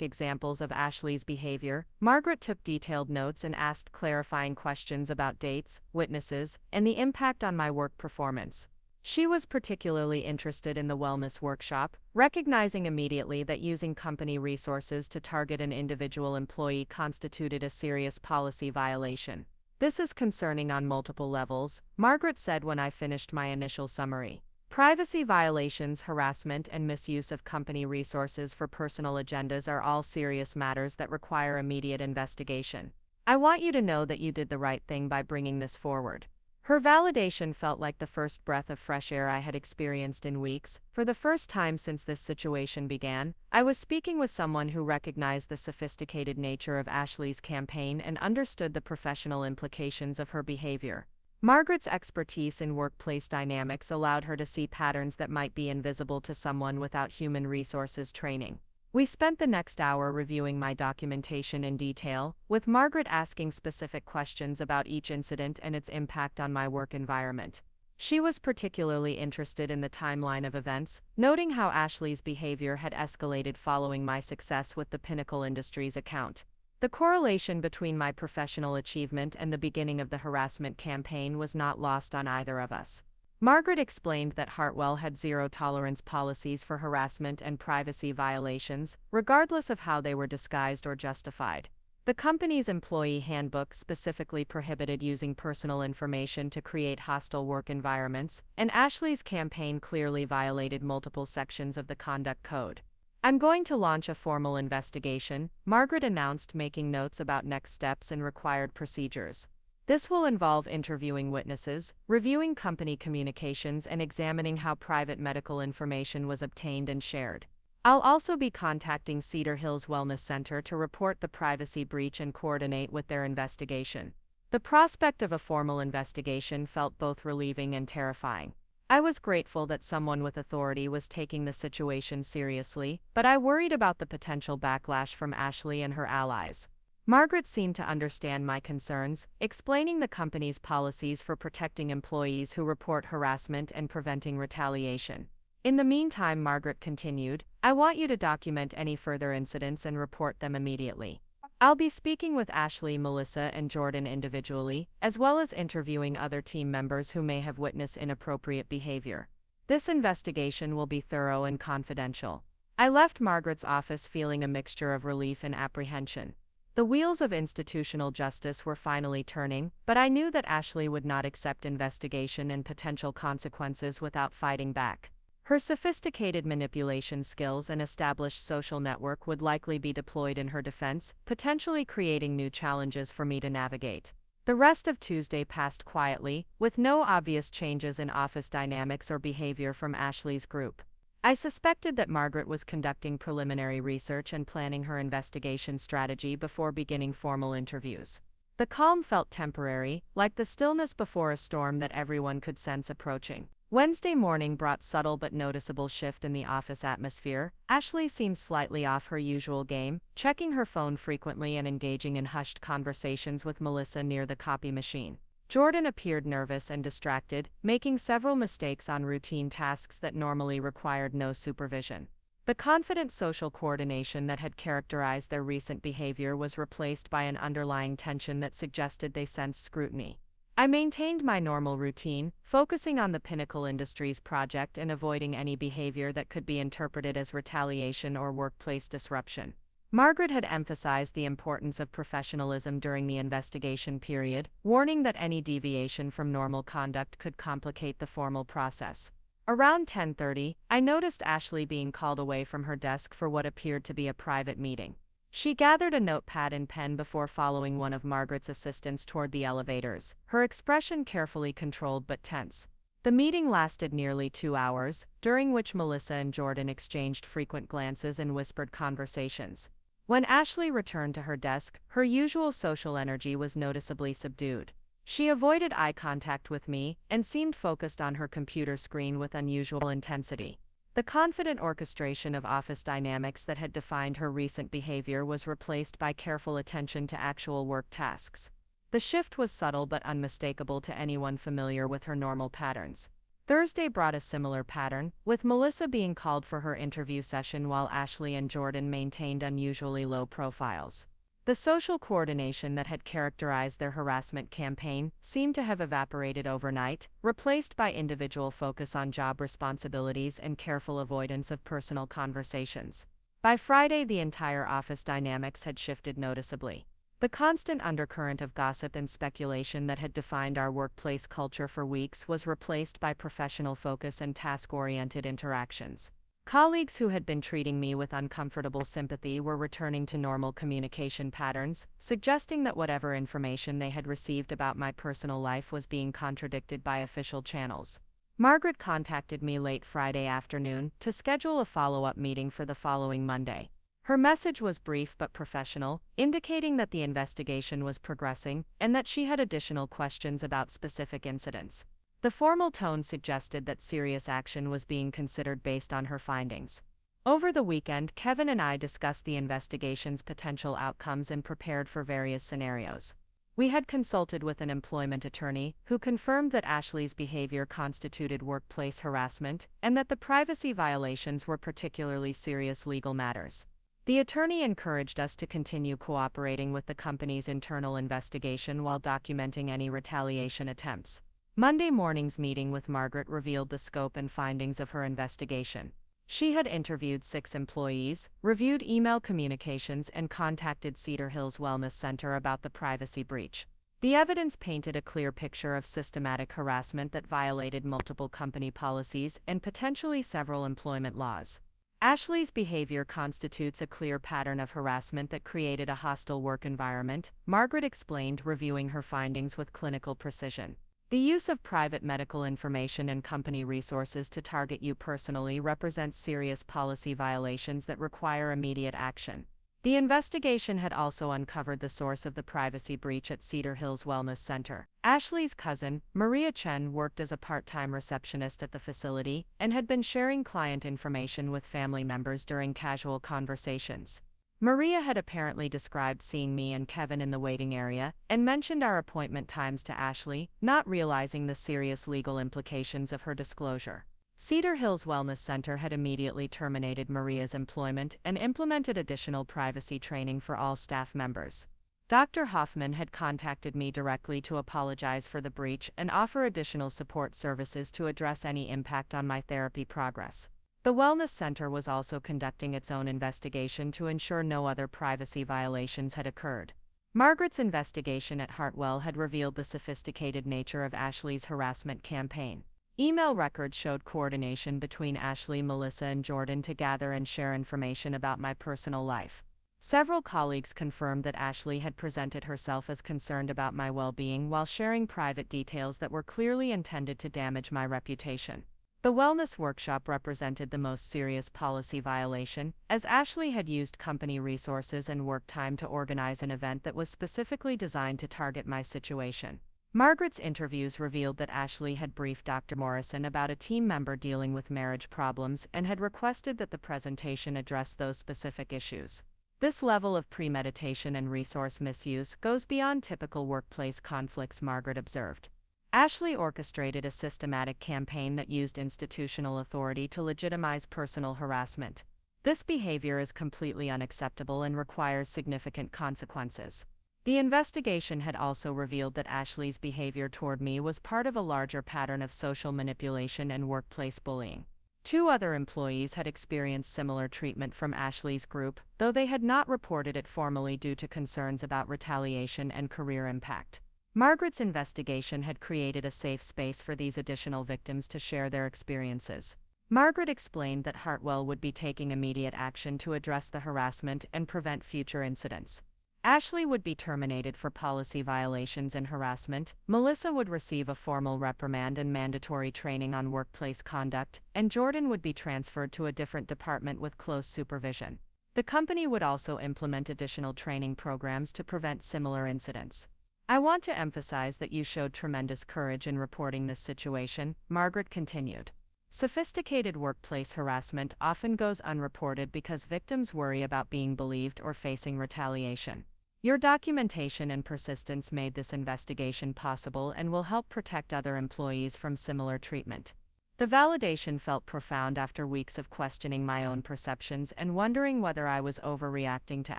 examples of Ashley's behavior, Margaret took detailed notes and asked clarifying questions about dates, witnesses, and the impact on my work performance. She was particularly interested in the wellness workshop, recognizing immediately that using company resources to target an individual employee constituted a serious policy violation. "This is concerning on multiple levels," Margaret said when I finished my initial summary. "Privacy violations, harassment, and misuse of company resources for personal agendas are all serious matters that require immediate investigation. I want you to know that you did the right thing by bringing this forward." Her validation felt like the first breath of fresh air I had experienced in weeks. For the first time since this situation began, I was speaking with someone who recognized the sophisticated nature of Ashley's campaign and understood the professional implications of her behavior. Margaret's expertise in workplace dynamics allowed her to see patterns that might be invisible to someone without human resources training. We spent the next hour reviewing my documentation in detail, with Margaret asking specific questions about each incident and its impact on my work environment. She was particularly interested in the timeline of events, noting how Ashley's behavior had escalated following my success with the Pinnacle Industries account. The correlation between my professional achievement and the beginning of the harassment campaign was not lost on either of us. Margaret explained that Hartwell had zero-tolerance policies for harassment and privacy violations, regardless of how they were disguised or justified. The company's employee handbook specifically prohibited using personal information to create hostile work environments, and Ashley's campaign clearly violated multiple sections of the conduct code. "I'm going to launch a formal investigation," Margaret announced, making notes about next steps and required procedures. "This will involve interviewing witnesses, reviewing company communications, and examining how private medical information was obtained and shared. I'll also be contacting Cedar Hills Wellness Center to report the privacy breach and coordinate with their investigation." The prospect of a formal investigation felt both relieving and terrifying. I was grateful that someone with authority was taking the situation seriously, but I worried about the potential backlash from Ashley and her allies. Margaret seemed to understand my concerns, explaining the company's policies for protecting employees who report harassment and preventing retaliation. In the meantime, Margaret continued, "I want you to document any further incidents and report them immediately. I'll be speaking with Ashley, Melissa, and Jordan individually, as well as interviewing other team members who may have witnessed inappropriate behavior. This investigation will be thorough and confidential." I left Margaret's office feeling a mixture of relief and apprehension. The wheels of institutional justice were finally turning, but I knew that Ashley would not accept investigation and potential consequences without fighting back. Her sophisticated manipulation skills and established social network would likely be deployed in her defense, potentially creating new challenges for me to navigate. The rest of Tuesday passed quietly, with no obvious changes in office dynamics or behavior from Ashley's group. I suspected that Margaret was conducting preliminary research and planning her investigation strategy before beginning formal interviews. The calm felt temporary, like the stillness before a storm that everyone could sense approaching. Wednesday morning brought subtle but noticeable shift in the office atmosphere. Ashley seemed slightly off her usual game, checking her phone frequently and engaging in hushed conversations with Melissa near the copy machine. Jordan appeared nervous and distracted, making several mistakes on routine tasks that normally required no supervision. The confident social coordination that had characterized their recent behavior was replaced by an underlying tension that suggested they sensed scrutiny. I maintained my normal routine, focusing on the Pinnacle Industries project and avoiding any behavior that could be interpreted as retaliation or workplace disruption. Margaret had emphasized the importance of professionalism during the investigation period, warning that any deviation from normal conduct could complicate the formal process. Around 10:30, I noticed Ashley being called away from her desk for what appeared to be a private meeting. She gathered a notepad and pen before following one of Margaret's assistants toward the elevators, her expression carefully controlled but tense. The meeting lasted nearly 2 hours, during which Melissa and Jordan exchanged frequent glances and whispered conversations. When Ashley returned to her desk, her usual social energy was noticeably subdued. She avoided eye contact with me and seemed focused on her computer screen with unusual intensity. The confident orchestration of office dynamics that had defined her recent behavior was replaced by careful attention to actual work tasks. The shift was subtle but unmistakable to anyone familiar with her normal patterns. Thursday brought a similar pattern, with Melissa being called for her interview session while Ashley and Jordan maintained unusually low profiles. The social coordination that had characterized their harassment campaign seemed to have evaporated overnight, replaced by individual focus on job responsibilities and careful avoidance of personal conversations. By Friday, the entire office dynamics had shifted noticeably. The constant undercurrent of gossip and speculation that had defined our workplace culture for weeks was replaced by professional focus and task-oriented interactions. Colleagues who had been treating me with uncomfortable sympathy were returning to normal communication patterns, suggesting that whatever information they had received about my personal life was being contradicted by official channels. Margaret contacted me late Friday afternoon to schedule a follow-up meeting for the following Monday. Her message was brief but professional, indicating that the investigation was progressing and that she had additional questions about specific incidents. The formal tone suggested that serious action was being considered based on her findings. Over the weekend, Kevin and I discussed the investigation's potential outcomes and prepared for various scenarios. We had consulted with an employment attorney who confirmed that Ashley's behavior constituted workplace harassment and that the privacy violations were particularly serious legal matters. The attorney encouraged us to continue cooperating with the company's internal investigation while documenting any retaliation attempts. Monday morning's meeting with Margaret revealed the scope and findings of her investigation. She had interviewed 6 employees, reviewed email communications, and contacted Cedar Hills Wellness Center about the privacy breach. The evidence painted a clear picture of systematic harassment that violated multiple company policies and potentially several employment laws. Ashley's behavior constitutes a clear pattern of harassment that created a hostile work environment, Margaret explained, reviewing her findings with clinical precision. The use of private medical information and company resources to target you personally represents serious policy violations that require immediate action. The investigation had also uncovered the source of the privacy breach at Cedar Hills Wellness Center. Ashley's cousin, Maria Chen, worked as a part-time receptionist at the facility and had been sharing client information with family members during casual conversations. Maria had apparently described seeing me and Kevin in the waiting area and mentioned our appointment times to Ashley, not realizing the serious legal implications of her disclosure. Cedar Hills Wellness Center had immediately terminated Maria's employment and implemented additional privacy training for all staff members. Dr. Hoffman had contacted me directly to apologize for the breach and offer additional support services to address any impact on my therapy progress. The Wellness Center was also conducting its own investigation to ensure no other privacy violations had occurred. Margaret's investigation at Hartwell had revealed the sophisticated nature of Ashley's harassment campaign. Email records showed coordination between Ashley, Melissa, and Jordan to gather and share information about my personal life. Several colleagues confirmed that Ashley had presented herself as concerned about my well-being while sharing private details that were clearly intended to damage my reputation. The wellness workshop represented the most serious policy violation, as Ashley had used company resources and work time to organize an event that was specifically designed to target my situation. Margaret's interviews revealed that Ashley had briefed Dr. Morrison about a team member dealing with marriage problems and had requested that the presentation address those specific issues. This level of premeditation and resource misuse goes beyond typical workplace conflicts, Margaret observed. Ashley orchestrated a systematic campaign that used institutional authority to legitimize personal harassment. This behavior is completely unacceptable and requires significant consequences. The investigation had also revealed that Ashley's behavior toward me was part of a larger pattern of social manipulation and workplace bullying. 2 other employees had experienced similar treatment from Ashley's group, though they had not reported it formally due to concerns about retaliation and career impact. Margaret's investigation had created a safe space for these additional victims to share their experiences. Margaret explained that Hartwell would be taking immediate action to address the harassment and prevent future incidents. Ashley would be terminated for policy violations and harassment, Melissa would receive a formal reprimand and mandatory training on workplace conduct, and Jordan would be transferred to a different department with close supervision. The company would also implement additional training programs to prevent similar incidents. I want to emphasize that you showed tremendous courage in reporting this situation, Margaret continued. Sophisticated workplace harassment often goes unreported because victims worry about being believed or facing retaliation. Your documentation and persistence made this investigation possible and will help protect other employees from similar treatment. The validation felt profound after weeks of questioning my own perceptions and wondering whether I was overreacting to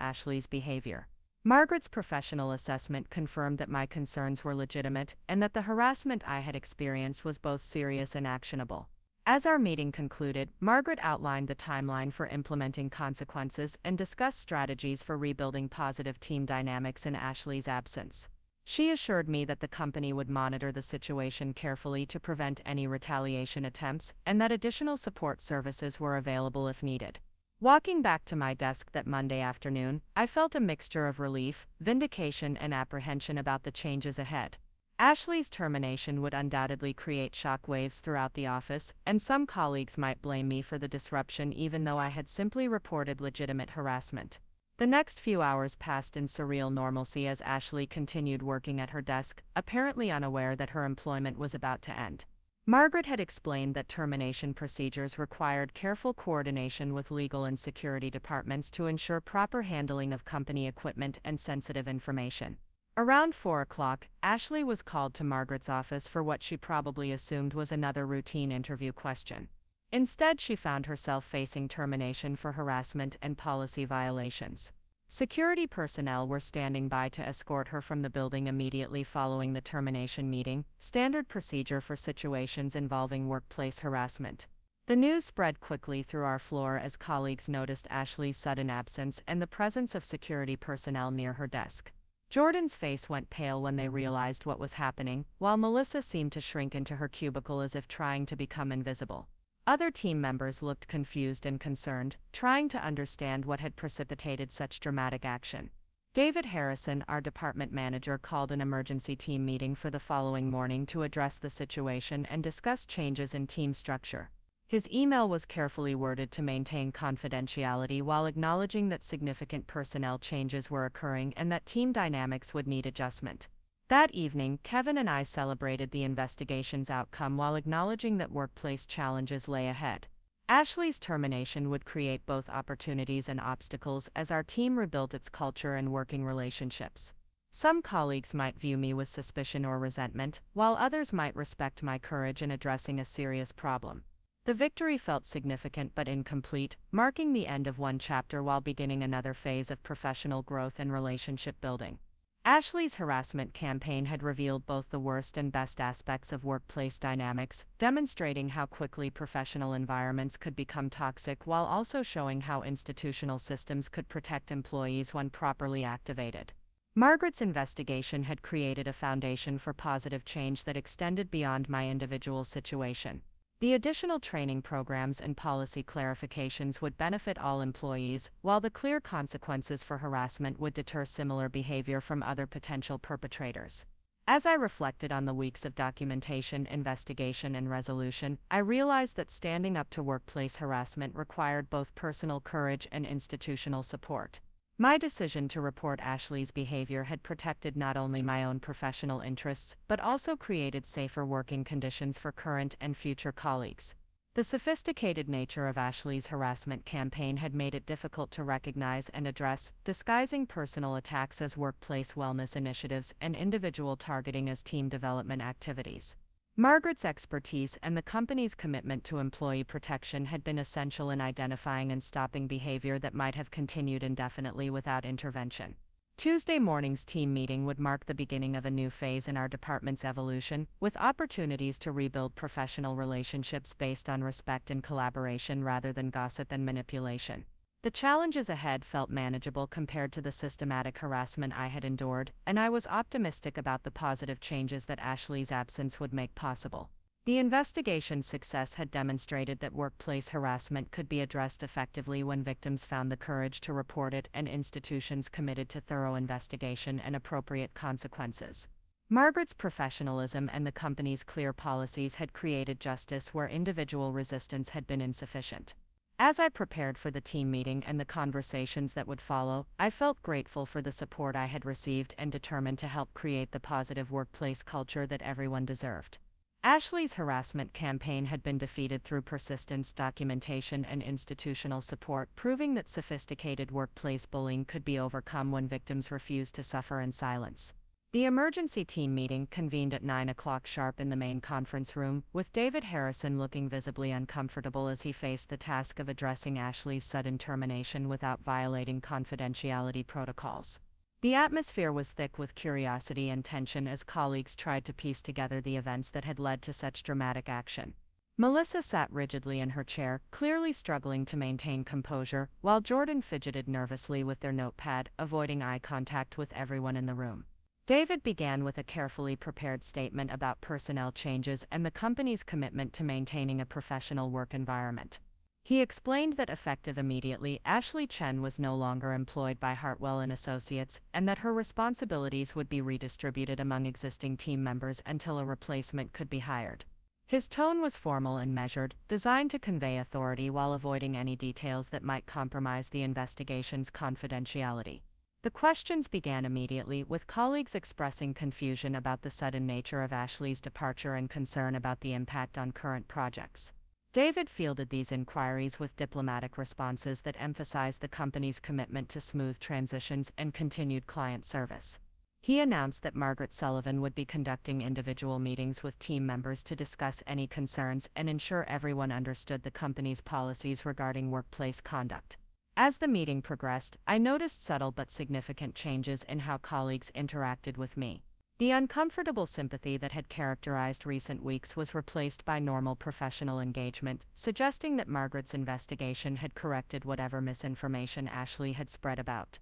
Ashley's behavior. Margaret's professional assessment confirmed that my concerns were legitimate and that the harassment I had experienced was both serious and actionable. As our meeting concluded, Margaret outlined the timeline for implementing consequences and discussed strategies for rebuilding positive team dynamics in Ashley's absence. She assured me that the company would monitor the situation carefully to prevent any retaliation attempts and that additional support services were available if needed. Walking back to my desk that Monday afternoon, I felt a mixture of relief, vindication, and apprehension about the changes ahead. Ashley's termination would undoubtedly create shockwaves throughout the office, and some colleagues might blame me for the disruption even though I had simply reported legitimate harassment. The next few hours passed in surreal normalcy as Ashley continued working at her desk, apparently unaware that her employment was about to end. Margaret had explained that termination procedures required careful coordination with legal and security departments to ensure proper handling of company equipment and sensitive information. Around 4 o'clock, Ashley was called to Margaret's office for what she probably assumed was another routine interview question. Instead, she found herself facing termination for harassment and policy violations. Security personnel were standing by to escort her from the building immediately following the termination meeting, standard procedure for situations involving workplace harassment. The news spread quickly through our floor as colleagues noticed Ashley's sudden absence and the presence of security personnel near her desk. Jordan's face went pale when they realized what was happening, while Melissa seemed to shrink into her cubicle as if trying to become invisible. Other team members looked confused and concerned, trying to understand what had precipitated such dramatic action. David Harrison, our department manager, called an emergency team meeting for the following morning to address the situation and discuss changes in team structure. His email was carefully worded to maintain confidentiality while acknowledging that significant personnel changes were occurring and that team dynamics would need adjustment. That evening, Kevin and I celebrated the investigation's outcome while acknowledging that workplace challenges lay ahead. Ashley's termination would create both opportunities and obstacles as our team rebuilt its culture and working relationships. Some colleagues might view me with suspicion or resentment, while others might respect my courage in addressing a serious problem. The victory felt significant but incomplete, marking the end of one chapter while beginning another phase of professional growth and relationship building. Ashley's harassment campaign had revealed both the worst and best aspects of workplace dynamics, demonstrating how quickly professional environments could become toxic while also showing how institutional systems could protect employees when properly activated. Margaret's investigation had created a foundation for positive change that extended beyond my individual situation. The additional training programs and policy clarifications would benefit all employees, while the clear consequences for harassment would deter similar behavior from other potential perpetrators. As I reflected on the weeks of documentation, investigation, and resolution, I realized that standing up to workplace harassment required both personal courage and institutional support. My decision to report Ashley's behavior had protected not only my own professional interests, but also created safer working conditions for current and future colleagues. The sophisticated nature of Ashley's harassment campaign had made it difficult to recognize and address, disguising personal attacks as workplace wellness initiatives and individual targeting as team development activities. Margaret's expertise and the company's commitment to employee protection had been essential in identifying and stopping behavior that might have continued indefinitely without intervention. Tuesday morning's team meeting would mark the beginning of a new phase in our department's evolution, with opportunities to rebuild professional relationships based on respect and collaboration rather than gossip and manipulation. The challenges ahead felt manageable compared to the systematic harassment I had endured, and I was optimistic about the positive changes that Ashley's absence would make possible. The investigation's success had demonstrated that workplace harassment could be addressed effectively when victims found the courage to report it and institutions committed to thorough investigation and appropriate consequences. Margaret's professionalism and the company's clear policies had created justice where individual resistance had been insufficient. As I prepared for the team meeting and the conversations that would follow, I felt grateful for the support I had received and determined to help create the positive workplace culture that everyone deserved. Ashley's harassment campaign had been defeated through persistence, documentation, and institutional support, proving that sophisticated workplace bullying could be overcome when victims refused to suffer in silence. The emergency team meeting convened at 9 o'clock sharp in the main conference room, with David Harrison looking visibly uncomfortable as he faced the task of addressing Ashley's sudden termination without violating confidentiality protocols. The atmosphere was thick with curiosity and tension as colleagues tried to piece together the events that had led to such dramatic action. Melissa sat rigidly in her chair, clearly struggling to maintain composure, while Jordan fidgeted nervously with their notepad, avoiding eye contact with everyone in the room. David began with a carefully prepared statement about personnel changes and the company's commitment to maintaining a professional work environment. He explained that effective immediately, Ashley Chen was no longer employed by Hartwell Associates, and that her responsibilities would be redistributed among existing team members until a replacement could be hired. His tone was formal and measured, designed to convey authority while avoiding any details that might compromise the investigation's confidentiality. The questions began immediately, with colleagues expressing confusion about the sudden nature of Ashley's departure and concern about the impact on current projects. David fielded these inquiries with diplomatic responses that emphasized the company's commitment to smooth transitions and continued client service. He announced that Margaret Sullivan would be conducting individual meetings with team members to discuss any concerns and ensure everyone understood the company's policies regarding workplace conduct. As the meeting progressed, I noticed subtle but significant changes in how colleagues interacted with me. The uncomfortable sympathy that had characterized recent weeks was replaced by normal professional engagement, suggesting that Margaret's investigation had corrected whatever misinformation Ashley had spread about.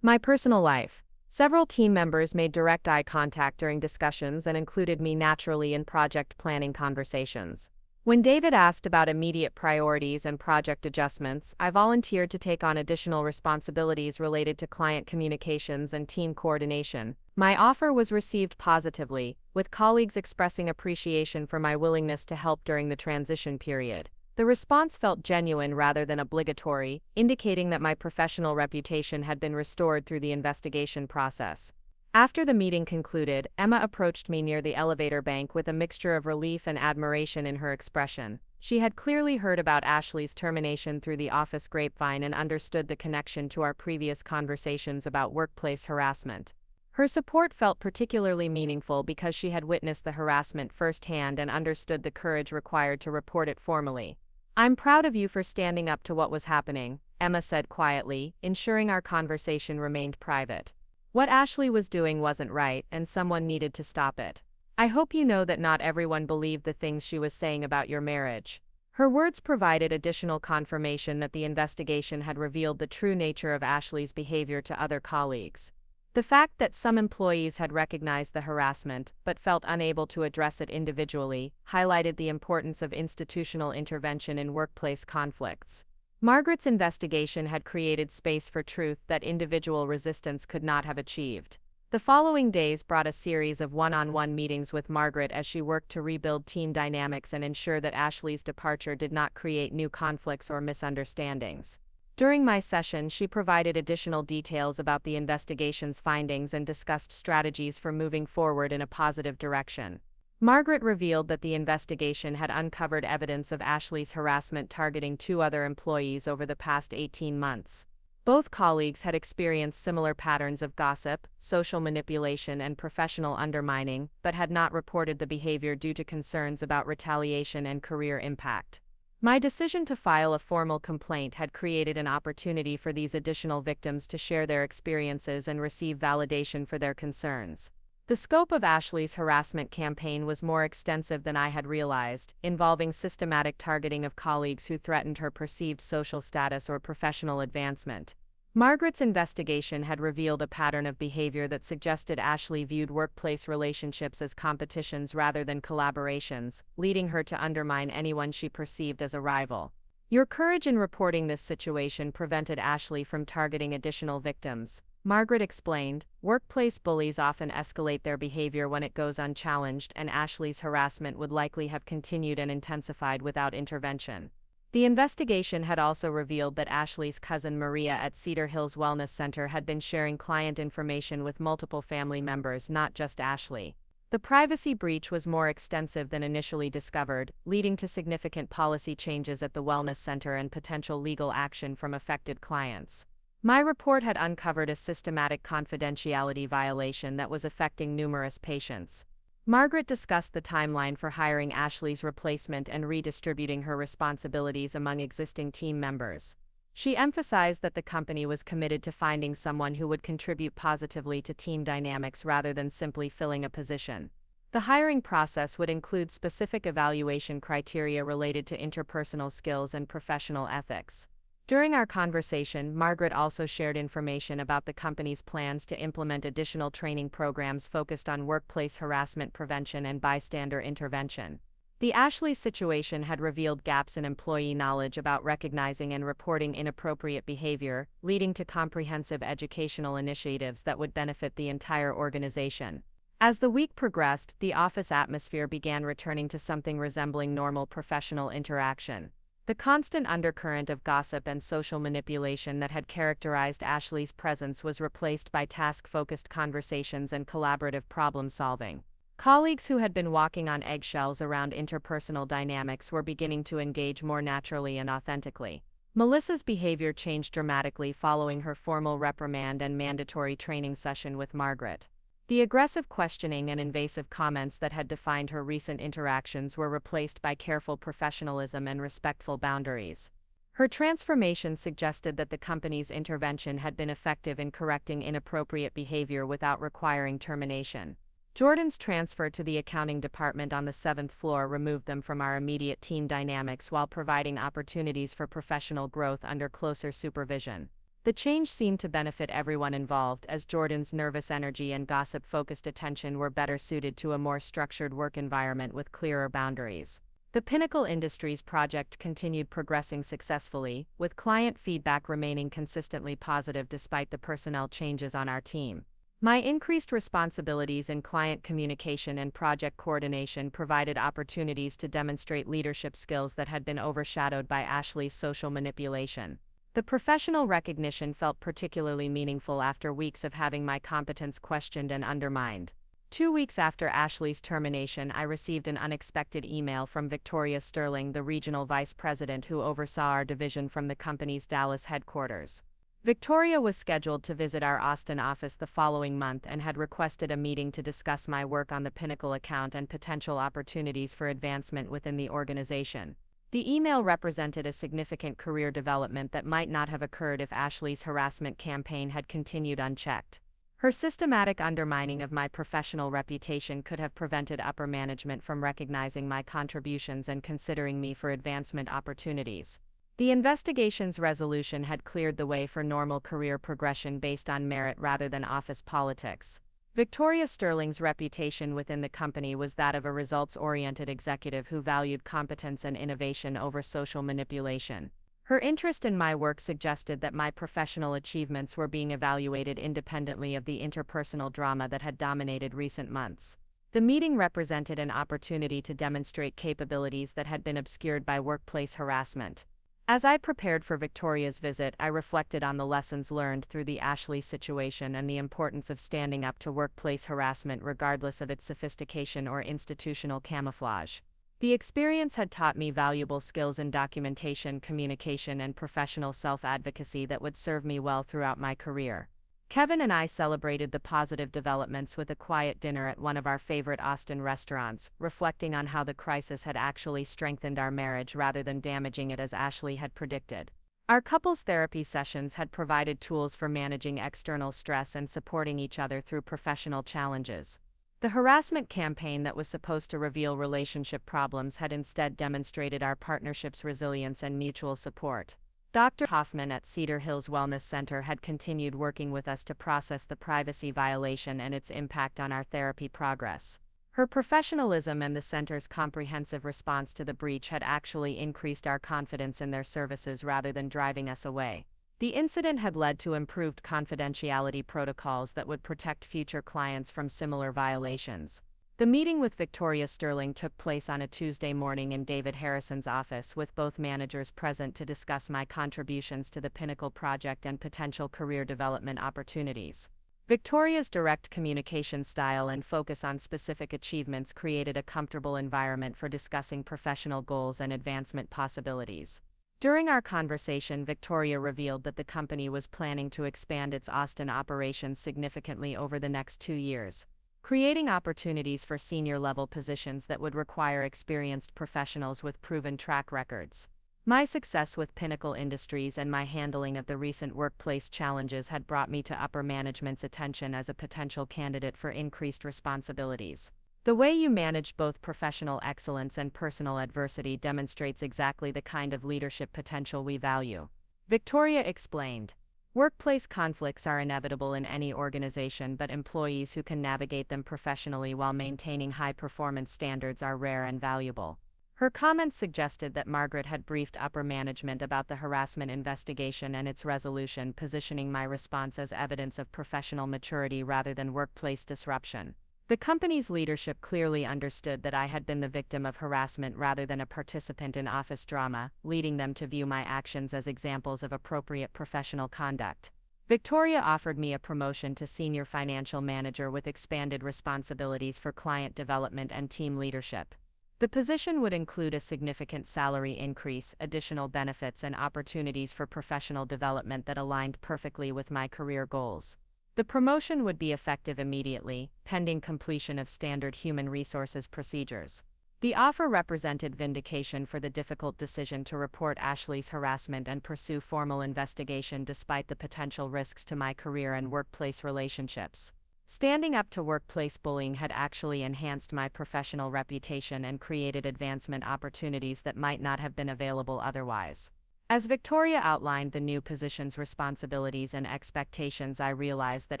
My personal life. Several team members made direct eye contact during discussions and included me naturally in project planning conversations. When David asked about immediate priorities and project adjustments, I volunteered to take on additional responsibilities related to client communications and team coordination. My offer was received positively, with colleagues expressing appreciation for my willingness to help during the transition period. The response felt genuine rather than obligatory, indicating that my professional reputation had been restored through the investigation process. After the meeting concluded, Emma approached me near the elevator bank with a mixture of relief and admiration in her expression. She had clearly heard about Ashley's termination through the office grapevine and understood the connection to our previous conversations about workplace harassment. Her support felt particularly meaningful because she had witnessed the harassment firsthand and understood the courage required to report it formally. "I'm proud of you for standing up to what was happening," Emma said quietly, ensuring our conversation remained private. "What Ashley was doing wasn't right, and someone needed to stop it. I hope you know that not everyone believed the things she was saying about your marriage." Her words provided additional confirmation that the investigation had revealed the true nature of Ashley's behavior to other colleagues. The fact that some employees had recognized the harassment but felt unable to address it individually highlighted the importance of institutional intervention in workplace conflicts. Margaret's investigation had created space for truth that individual resistance could not have achieved. The following days brought a series of one-on-one meetings with Margaret as she worked to rebuild team dynamics and ensure that Ashley's departure did not create new conflicts or misunderstandings. During my session, she provided additional details about the investigation's findings and discussed strategies for moving forward in a positive direction. Margaret revealed that the investigation had uncovered evidence of Ashley's harassment targeting 2 other employees over the past 18 months. Both colleagues had experienced similar patterns of gossip, social manipulation, and professional undermining, but had not reported the behavior due to concerns about retaliation and career impact. My decision to file a formal complaint had created an opportunity for these additional victims to share their experiences and receive validation for their concerns. The scope of Ashley's harassment campaign was more extensive than I had realized, involving systematic targeting of colleagues who threatened her perceived social status or professional advancement. Margaret's investigation had revealed a pattern of behavior that suggested Ashley viewed workplace relationships as competitions rather than collaborations, leading her to undermine anyone she perceived as a rival. Your courage in reporting this situation prevented Ashley from targeting additional victims, Margaret explained. Workplace bullies often escalate their behavior when it goes unchallenged, and Ashley's harassment would likely have continued and intensified without intervention. The investigation had also revealed that Ashley's cousin Maria at Cedar Hills Wellness Center had been sharing client information with multiple family members, not just Ashley. The privacy breach was more extensive than initially discovered, leading to significant policy changes at the wellness center and potential legal action from affected clients. My report had uncovered a systematic confidentiality violation that was affecting numerous patients. Margaret discussed the timeline for hiring Ashley's replacement and redistributing her responsibilities among existing team members. She emphasized that the company was committed to finding someone who would contribute positively to team dynamics rather than simply filling a position. The hiring process would include specific evaluation criteria related to interpersonal skills and professional ethics. During our conversation, Margaret also shared information about the company's plans to implement additional training programs focused on workplace harassment prevention and bystander intervention. The Ashley situation had revealed gaps in employee knowledge about recognizing and reporting inappropriate behavior, leading to comprehensive educational initiatives that would benefit the entire organization. As the week progressed, the office atmosphere began returning to something resembling normal professional interaction. The constant undercurrent of gossip and social manipulation that had characterized Ashley's presence was replaced by task-focused conversations and collaborative problem-solving. Colleagues who had been walking on eggshells around interpersonal dynamics were beginning to engage more naturally and authentically. Melissa's behavior changed dramatically following her formal reprimand and mandatory training session with Margaret. The aggressive questioning and invasive comments that had defined her recent interactions were replaced by careful professionalism and respectful boundaries. Her transformation suggested that the company's intervention had been effective in correcting inappropriate behavior without requiring termination. Jordan's transfer to the accounting department on the 7th floor removed them from our immediate team dynamics while providing opportunities for professional growth under closer supervision. The change seemed to benefit everyone involved, as Jordan's nervous energy and gossip-focused attention were better suited to a more structured work environment with clearer boundaries. The Pinnacle Industries project continued progressing successfully, with client feedback remaining consistently positive despite the personnel changes on our team. My increased responsibilities in client communication and project coordination provided opportunities to demonstrate leadership skills that had been overshadowed by Ashley's social manipulation. The professional recognition felt particularly meaningful after weeks of having my competence questioned and undermined. 2 weeks after Ashley's termination, I received an unexpected email from Victoria Sterling, the regional vice president who oversaw our division from the company's Dallas headquarters. Victoria was scheduled to visit our Austin office the following month and had requested a meeting to discuss my work on the Pinnacle account and potential opportunities for advancement within the organization. The email represented a significant career development that might not have occurred if Ashley's harassment campaign had continued unchecked. Her systematic undermining of my professional reputation could have prevented upper management from recognizing my contributions and considering me for advancement opportunities. The investigation's resolution had cleared the way for normal career progression based on merit rather than office politics. Victoria Sterling's reputation within the company was that of a results-oriented executive who valued competence and innovation over social manipulation. Her interest in my work suggested that my professional achievements were being evaluated independently of the interpersonal drama that had dominated recent months. The meeting represented an opportunity to demonstrate capabilities that had been obscured by workplace harassment. As I prepared for Victoria's visit, I reflected on the lessons learned through the Ashley situation and the importance of standing up to workplace harassment regardless of its sophistication or institutional camouflage. The experience had taught me valuable skills in documentation, communication, and professional self-advocacy that would serve me well throughout my career. Kevin and I celebrated the positive developments with a quiet dinner at one of our favorite Austin restaurants, reflecting on how the crisis had actually strengthened our marriage rather than damaging it as Ashley had predicted. Our couples therapy sessions had provided tools for managing external stress and supporting each other through professional challenges. The harassment campaign that was supposed to reveal relationship problems had instead demonstrated our partnership's resilience and mutual support. Dr. Hoffman at Cedar Hills Wellness Center had continued working with us to process the privacy violation and its impact on our therapy progress. Her professionalism and the center's comprehensive response to the breach had actually increased our confidence in their services rather than driving us away. The incident had led to improved confidentiality protocols that would protect future clients from similar violations. The meeting with Victoria Sterling took place on a Tuesday morning in David Harrison's office, with both managers present to discuss my contributions to the Pinnacle project and potential career development opportunities. Victoria's direct communication style and focus on specific achievements created a comfortable environment for discussing professional goals and advancement possibilities. During our conversation, Victoria revealed that the company was planning to expand its Austin operations significantly over the next 2 years, creating opportunities for senior-level positions that would require experienced professionals with proven track records. My success with Pinnacle Industries and my handling of the recent workplace challenges had brought me to upper management's attention as a potential candidate for increased responsibilities. The way you manage both professional excellence and personal adversity demonstrates exactly the kind of leadership potential we value, Victoria explained. Workplace conflicts are inevitable in any organization, but employees who can navigate them professionally while maintaining high performance standards are rare and valuable. Her comments suggested that Margaret had briefed upper management about the harassment investigation and its resolution, positioning my response as evidence of professional maturity rather than workplace disruption. The company's leadership clearly understood that I had been the victim of harassment rather than a participant in office drama, leading them to view my actions as examples of appropriate professional conduct. Victoria offered me a promotion to senior financial manager with expanded responsibilities for client development and team leadership. The position would include a significant salary increase, additional benefits, and opportunities for professional development that aligned perfectly with my career goals. The promotion would be effective immediately, pending completion of standard human resources procedures. The offer represented vindication for the difficult decision to report Ashley's harassment and pursue formal investigation despite the potential risks to my career and workplace relationships. Standing up to workplace bullying had actually enhanced my professional reputation and created advancement opportunities that might not have been available otherwise. As Victoria outlined the new position's responsibilities and expectations, I realized that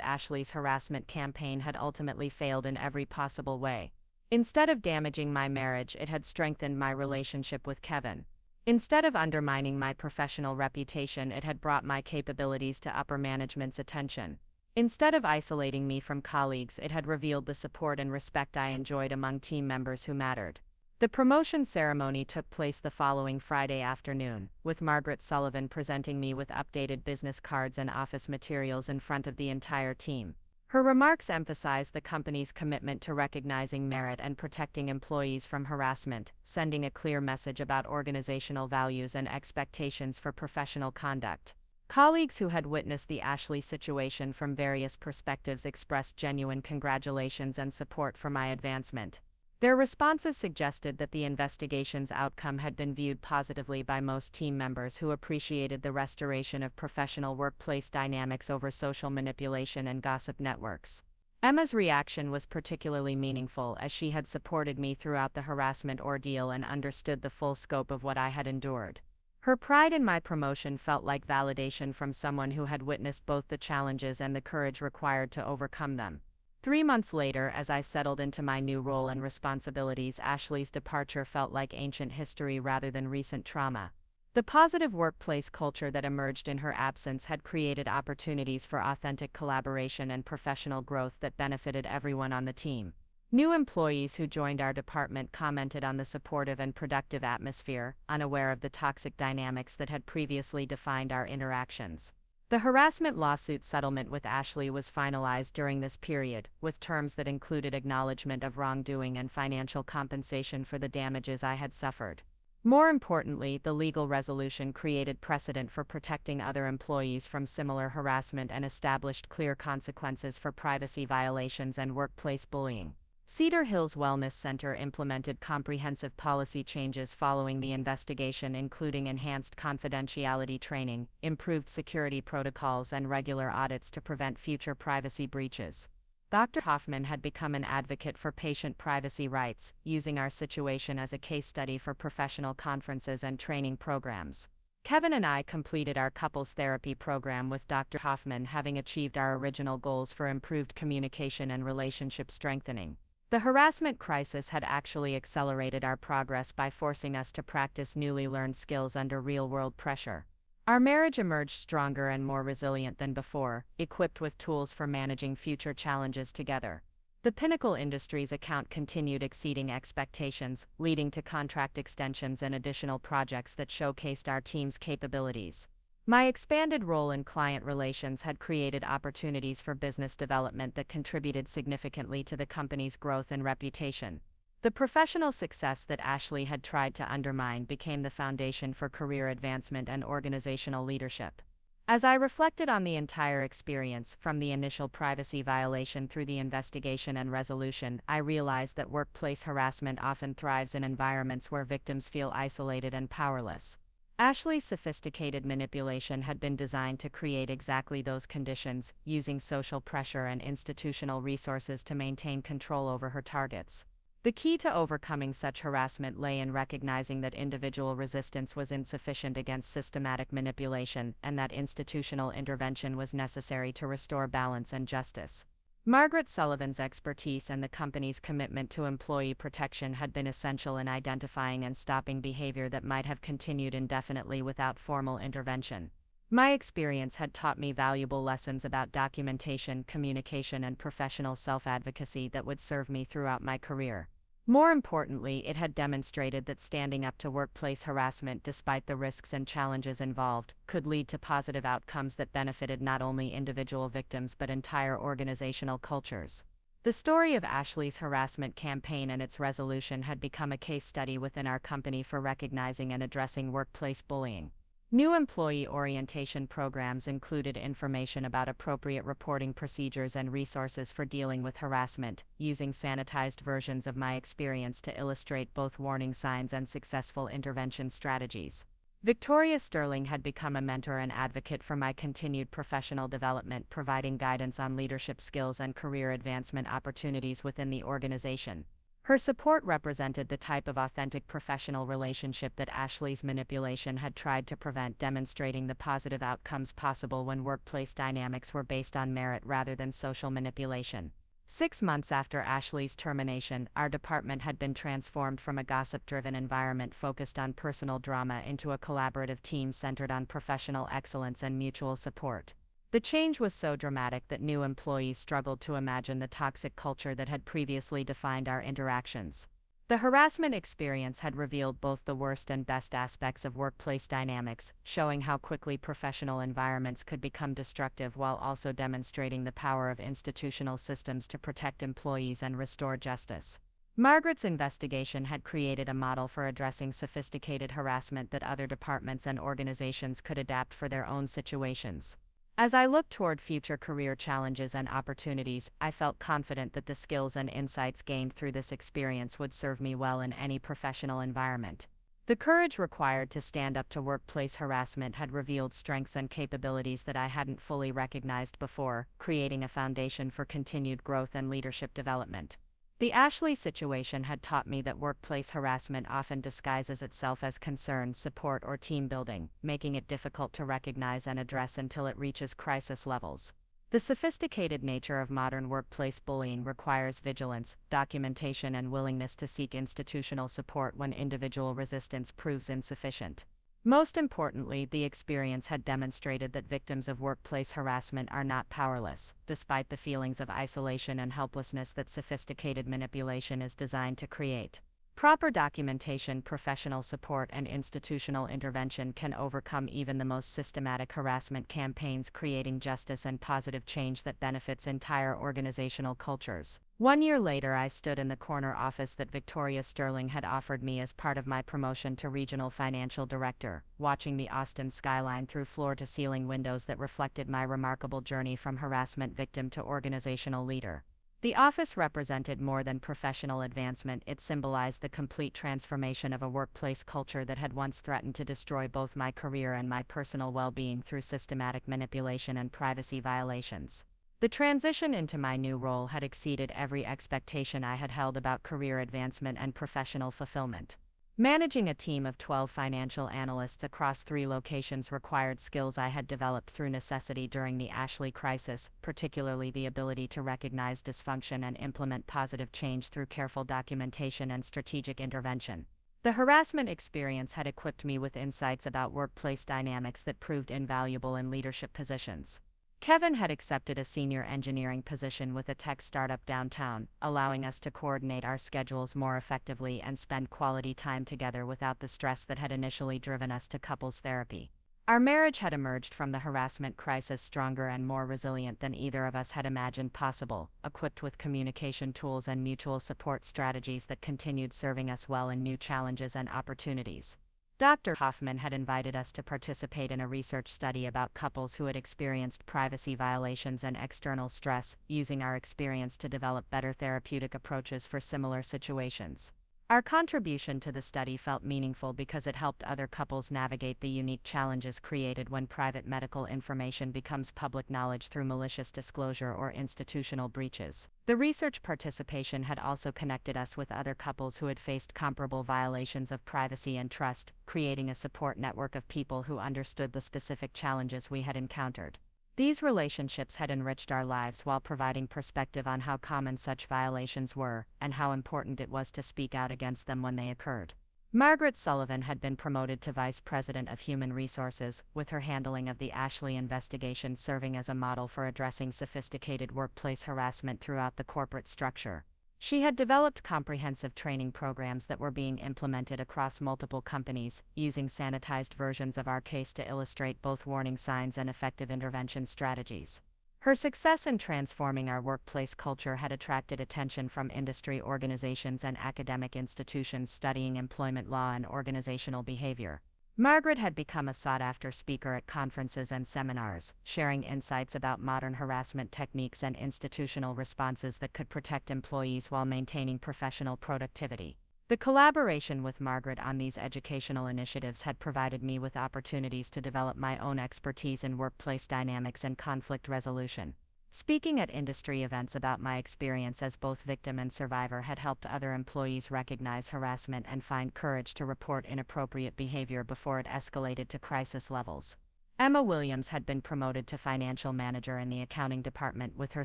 Ashley's harassment campaign had ultimately failed in every possible way. Instead of damaging my marriage, it had strengthened my relationship with Kevin. Instead of undermining my professional reputation, it had brought my capabilities to upper management's attention. Instead of isolating me from colleagues, it had revealed the support and respect I enjoyed among team members who mattered. The promotion ceremony took place the following Friday afternoon, with Margaret Sullivan presenting me with updated business cards and office materials in front of the entire team. Her remarks emphasized the company's commitment to recognizing merit and protecting employees from harassment, sending a clear message about organizational values and expectations for professional conduct. Colleagues who had witnessed the Ashley situation from various perspectives expressed genuine congratulations and support for my advancement. Their responses suggested that the investigation's outcome had been viewed positively by most team members, who appreciated the restoration of professional workplace dynamics over social manipulation and gossip networks. Emma's reaction was particularly meaningful, as she had supported me throughout the harassment ordeal and understood the full scope of what I had endured. Her pride in my promotion felt like validation from someone who had witnessed both the challenges and the courage required to overcome them. 3 months later, as I settled into my new role and responsibilities, Ashley's departure felt like ancient history rather than recent trauma. The positive workplace culture that emerged in her absence had created opportunities for authentic collaboration and professional growth that benefited everyone on the team. New employees who joined our department commented on the supportive and productive atmosphere, unaware of the toxic dynamics that had previously defined our interactions. The harassment lawsuit settlement with Ashley was finalized during this period, with terms that included acknowledgement of wrongdoing and financial compensation for the damages I had suffered. More importantly, the legal resolution created precedent for protecting other employees from similar harassment and established clear consequences for privacy violations and workplace bullying. Cedar Hills Wellness Center implemented comprehensive policy changes following the investigation, including enhanced confidentiality training, improved security protocols, and regular audits to prevent future privacy breaches. Dr. Hoffman had become an advocate for patient privacy rights, using our situation as a case study for professional conferences and training programs. Kevin and I completed our couples therapy program with Dr. Hoffman, having achieved our original goals for improved communication and relationship strengthening. The harassment crisis had actually accelerated our progress by forcing us to practice newly learned skills under real-world pressure. Our marriage emerged stronger and more resilient than before, equipped with tools for managing future challenges together. The Pinnacle Industries account continued exceeding expectations, leading to contract extensions and additional projects that showcased our team's capabilities. My expanded role in client relations had created opportunities for business development that contributed significantly to the company's growth and reputation. The professional success that Ashley had tried to undermine became the foundation for career advancement and organizational leadership. As I reflected on the entire experience, from the initial privacy violation through the investigation and resolution, I realized that workplace harassment often thrives in environments where victims feel isolated and powerless. Ashley's sophisticated manipulation had been designed to create exactly those conditions, using social pressure and institutional resources to maintain control over her targets. The key to overcoming such harassment lay in recognizing that individual resistance was insufficient against systematic manipulation, and that institutional intervention was necessary to restore balance and justice. Margaret Sullivan's expertise and the company's commitment to employee protection had been essential in identifying and stopping behavior that might have continued indefinitely without formal intervention. My experience had taught me valuable lessons about documentation, communication, and professional self-advocacy that would serve me throughout my career. More importantly, it had demonstrated that standing up to workplace harassment, despite the risks and challenges involved, could lead to positive outcomes that benefited not only individual victims but entire organizational cultures. The story of Ashley's harassment campaign and its resolution had become a case study within our company for recognizing and addressing workplace bullying. New employee orientation programs included information about appropriate reporting procedures and resources for dealing with harassment, using sanitized versions of my experience to illustrate both warning signs and successful intervention strategies. Victoria Sterling had become a mentor and advocate for my continued professional development, providing guidance on leadership skills and career advancement opportunities within the organization. Her support represented the type of authentic professional relationship that Ashley's manipulation had tried to prevent, demonstrating the positive outcomes possible when workplace dynamics were based on merit rather than social manipulation. 6 months after Ashley's termination, our department had been transformed from a gossip-driven environment focused on personal drama into a collaborative team centered on professional excellence and mutual support. The change was so dramatic that new employees struggled to imagine the toxic culture that had previously defined our interactions. The harassment experience had revealed both the worst and best aspects of workplace dynamics, showing how quickly professional environments could become destructive while also demonstrating the power of institutional systems to protect employees and restore justice. Margaret's investigation had created a model for addressing sophisticated harassment that other departments and organizations could adapt for their own situations. As I looked toward future career challenges and opportunities, I felt confident that the skills and insights gained through this experience would serve me well in any professional environment. The courage required to stand up to workplace harassment had revealed strengths and capabilities that I hadn't fully recognized before, creating a foundation for continued growth and leadership development. The Ashley situation had taught me that workplace harassment often disguises itself as concern, support, or team building, making it difficult to recognize and address until it reaches crisis levels. The sophisticated nature of modern workplace bullying requires vigilance, documentation, and willingness to seek institutional support when individual resistance proves insufficient. Most importantly, the experience had demonstrated that victims of workplace harassment are not powerless, despite the feelings of isolation and helplessness that sophisticated manipulation is designed to create. Proper documentation, professional support, and institutional intervention can overcome even the most systematic harassment campaigns, creating justice and positive change that benefits entire organizational cultures. 1 year later, I stood in the corner office that Victoria Sterling had offered me as part of my promotion to regional financial director, watching the Austin skyline through floor-to-ceiling windows that reflected my remarkable journey from harassment victim to organizational leader. The office represented more than professional advancement. It symbolized the complete transformation of a workplace culture that had once threatened to destroy both my career and my personal well-being through systematic manipulation and privacy violations. The transition into my new role had exceeded every expectation I had held about career advancement and professional fulfillment. Managing a team of 12 financial analysts across 3 locations required skills I had developed through necessity during the Ashley crisis, particularly the ability to recognize dysfunction and implement positive change through careful documentation and strategic intervention. The harassment experience had equipped me with insights about workplace dynamics that proved invaluable in leadership positions. Kevin had accepted a senior engineering position with a tech startup downtown, allowing us to coordinate our schedules more effectively and spend quality time together without the stress that had initially driven us to couples therapy. Our marriage had emerged from the harassment crisis stronger and more resilient than either of us had imagined possible, equipped with communication tools and mutual support strategies that continued serving us well in new challenges and opportunities. Dr. Hoffman had invited us to participate in a research study about couples who had experienced privacy violations and external stress, using our experience to develop better therapeutic approaches for similar situations. Our contribution to the study felt meaningful because it helped other couples navigate the unique challenges created when private medical information becomes public knowledge through malicious disclosure or institutional breaches. The research participation had also connected us with other couples who had faced comparable violations of privacy and trust, creating a support network of people who understood the specific challenges we had encountered. These relationships had enriched our lives while providing perspective on how common such violations were, and how important it was to speak out against them when they occurred. Margaret Sullivan had been promoted to Vice President of Human Resources, with her handling of the Ashley investigation serving as a model for addressing sophisticated workplace harassment throughout the corporate structure. She had developed comprehensive training programs that were being implemented across multiple companies, using sanitized versions of our case to illustrate both warning signs and effective intervention strategies. Her success in transforming our workplace culture had attracted attention from industry organizations and academic institutions studying employment law and organizational behavior. Margaret had become a sought-after speaker at conferences and seminars, sharing insights about modern harassment techniques and institutional responses that could protect employees while maintaining professional productivity. The collaboration with Margaret on these educational initiatives had provided me with opportunities to develop my own expertise in workplace dynamics and conflict resolution. Speaking at industry events about my experience as both victim and survivor had helped other employees recognize harassment and find courage to report inappropriate behavior before it escalated to crisis levels. Emma Williams had been promoted to financial manager in the accounting department, with her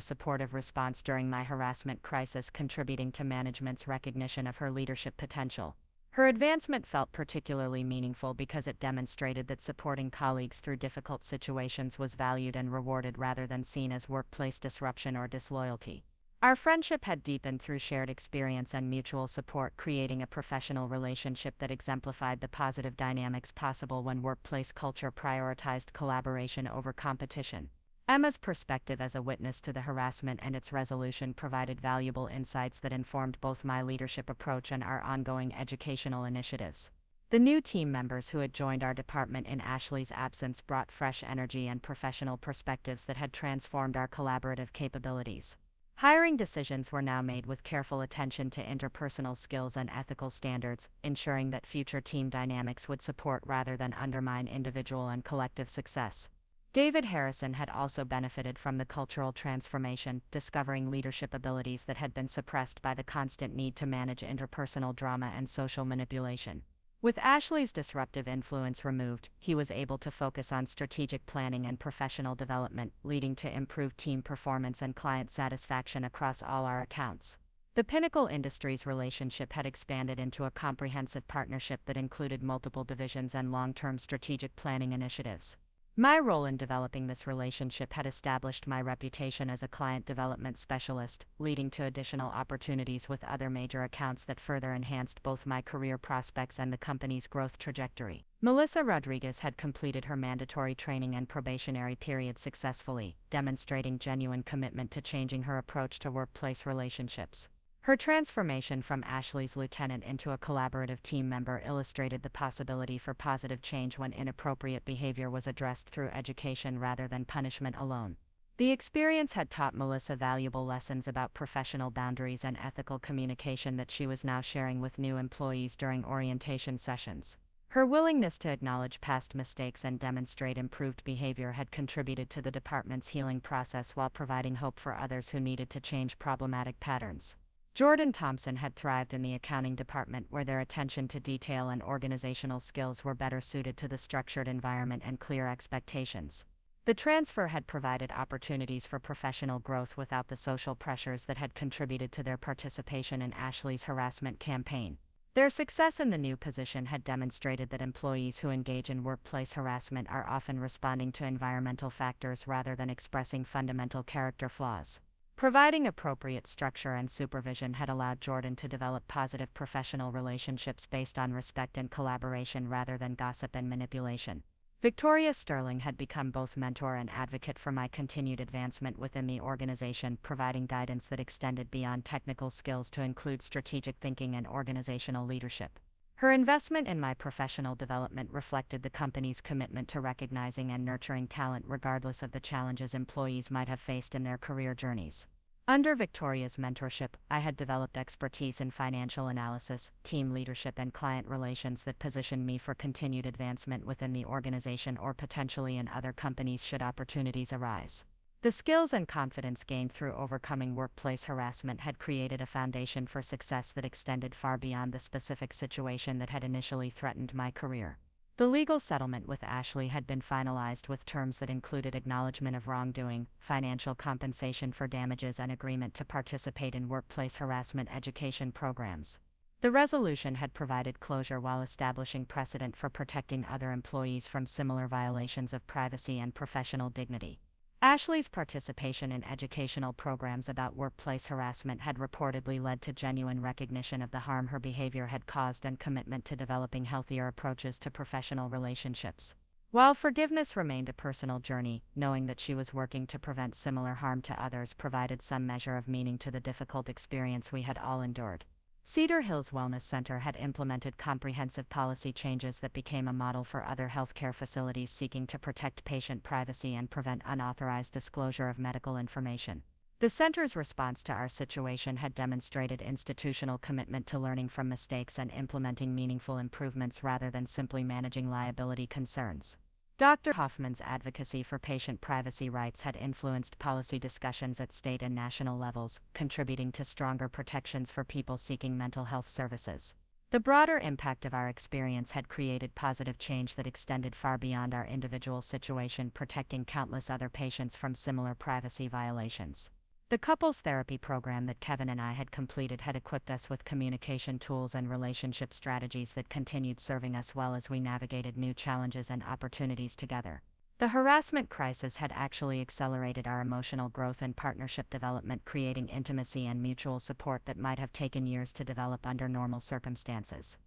supportive response during my harassment crisis contributing to management's recognition of her leadership potential. Her advancement felt particularly meaningful because it demonstrated that supporting colleagues through difficult situations was valued and rewarded rather than seen as workplace disruption or disloyalty. Our friendship had deepened through shared experience and mutual support, creating a professional relationship that exemplified the positive dynamics possible when workplace culture prioritized collaboration over competition. Emma's perspective as a witness to the harassment and its resolution provided valuable insights that informed both my leadership approach and our ongoing educational initiatives. The new team members who had joined our department in Ashley's absence brought fresh energy and professional perspectives that had transformed our collaborative capabilities. Hiring decisions were now made with careful attention to interpersonal skills and ethical standards, ensuring that future team dynamics would support rather than undermine individual and collective success. David Harrison had also benefited from the cultural transformation, discovering leadership abilities that had been suppressed by the constant need to manage interpersonal drama and social manipulation. With Ashley's disruptive influence removed, he was able to focus on strategic planning and professional development, leading to improved team performance and client satisfaction across all our accounts. The Pinnacle Industries relationship had expanded into a comprehensive partnership that included multiple divisions and long-term strategic planning initiatives. My role in developing this relationship had established my reputation as a client development specialist, leading to additional opportunities with other major accounts that further enhanced both my career prospects and the company's growth trajectory. Melissa Rodriguez had completed her mandatory training and probationary period successfully, demonstrating genuine commitment to changing her approach to workplace relationships. Her transformation from Ashley's lieutenant into a collaborative team member illustrated the possibility for positive change when inappropriate behavior was addressed through education rather than punishment alone. The experience had taught Melissa valuable lessons about professional boundaries and ethical communication that she was now sharing with new employees during orientation sessions. Her willingness to acknowledge past mistakes and demonstrate improved behavior had contributed to the department's healing process while providing hope for others who needed to change problematic patterns. Jordan Thompson had thrived in the accounting department where their attention to detail and organizational skills were better suited to the structured environment and clear expectations. The transfer had provided opportunities for professional growth without the social pressures that had contributed to their participation in Ashley's harassment campaign. Their success in the new position had demonstrated that employees who engage in workplace harassment are often responding to environmental factors rather than expressing fundamental character flaws. Providing appropriate structure and supervision had allowed Jordan to develop positive professional relationships based on respect and collaboration rather than gossip and manipulation. Victoria Sterling had become both mentor and advocate for my continued advancement within the organization, providing guidance that extended beyond technical skills to include strategic thinking and organizational leadership. Her investment in my professional development reflected the company's commitment to recognizing and nurturing talent regardless of the challenges employees might have faced in their career journeys. Under Victoria's mentorship, I had developed expertise in financial analysis, team leadership, and client relations that positioned me for continued advancement within the organization or potentially in other companies should opportunities arise. The skills and confidence gained through overcoming workplace harassment had created a foundation for success that extended far beyond the specific situation that had initially threatened my career. The legal settlement with Ashley had been finalized with terms that included acknowledgement of wrongdoing, financial compensation for damages, and agreement to participate in workplace harassment education programs. The resolution had provided closure while establishing precedent for protecting other employees from similar violations of privacy and professional dignity. Ashley's participation in educational programs about workplace harassment had reportedly led to genuine recognition of the harm her behavior had caused and commitment to developing healthier approaches to professional relationships. While forgiveness remained a personal journey, knowing that she was working to prevent similar harm to others provided some measure of meaning to the difficult experience we had all endured. Cedar Hills Wellness Center had implemented comprehensive policy changes that became a model for other healthcare facilities seeking to protect patient privacy and prevent unauthorized disclosure of medical information. The center's response to our situation had demonstrated institutional commitment to learning from mistakes and implementing meaningful improvements rather than simply managing liability concerns. Dr. Hoffman's advocacy for patient privacy rights had influenced policy discussions at state and national levels, contributing to stronger protections for people seeking mental health services. The broader impact of our experience had created positive change that extended far beyond our individual situation, protecting countless other patients from similar privacy violations. The couples therapy program that Kevin and I had completed had equipped us with communication tools and relationship strategies that continued serving us well as we navigated new challenges and opportunities together. The harassment crisis had actually accelerated our emotional growth and partnership development, creating intimacy and mutual support that might have taken years to develop under normal circumstances.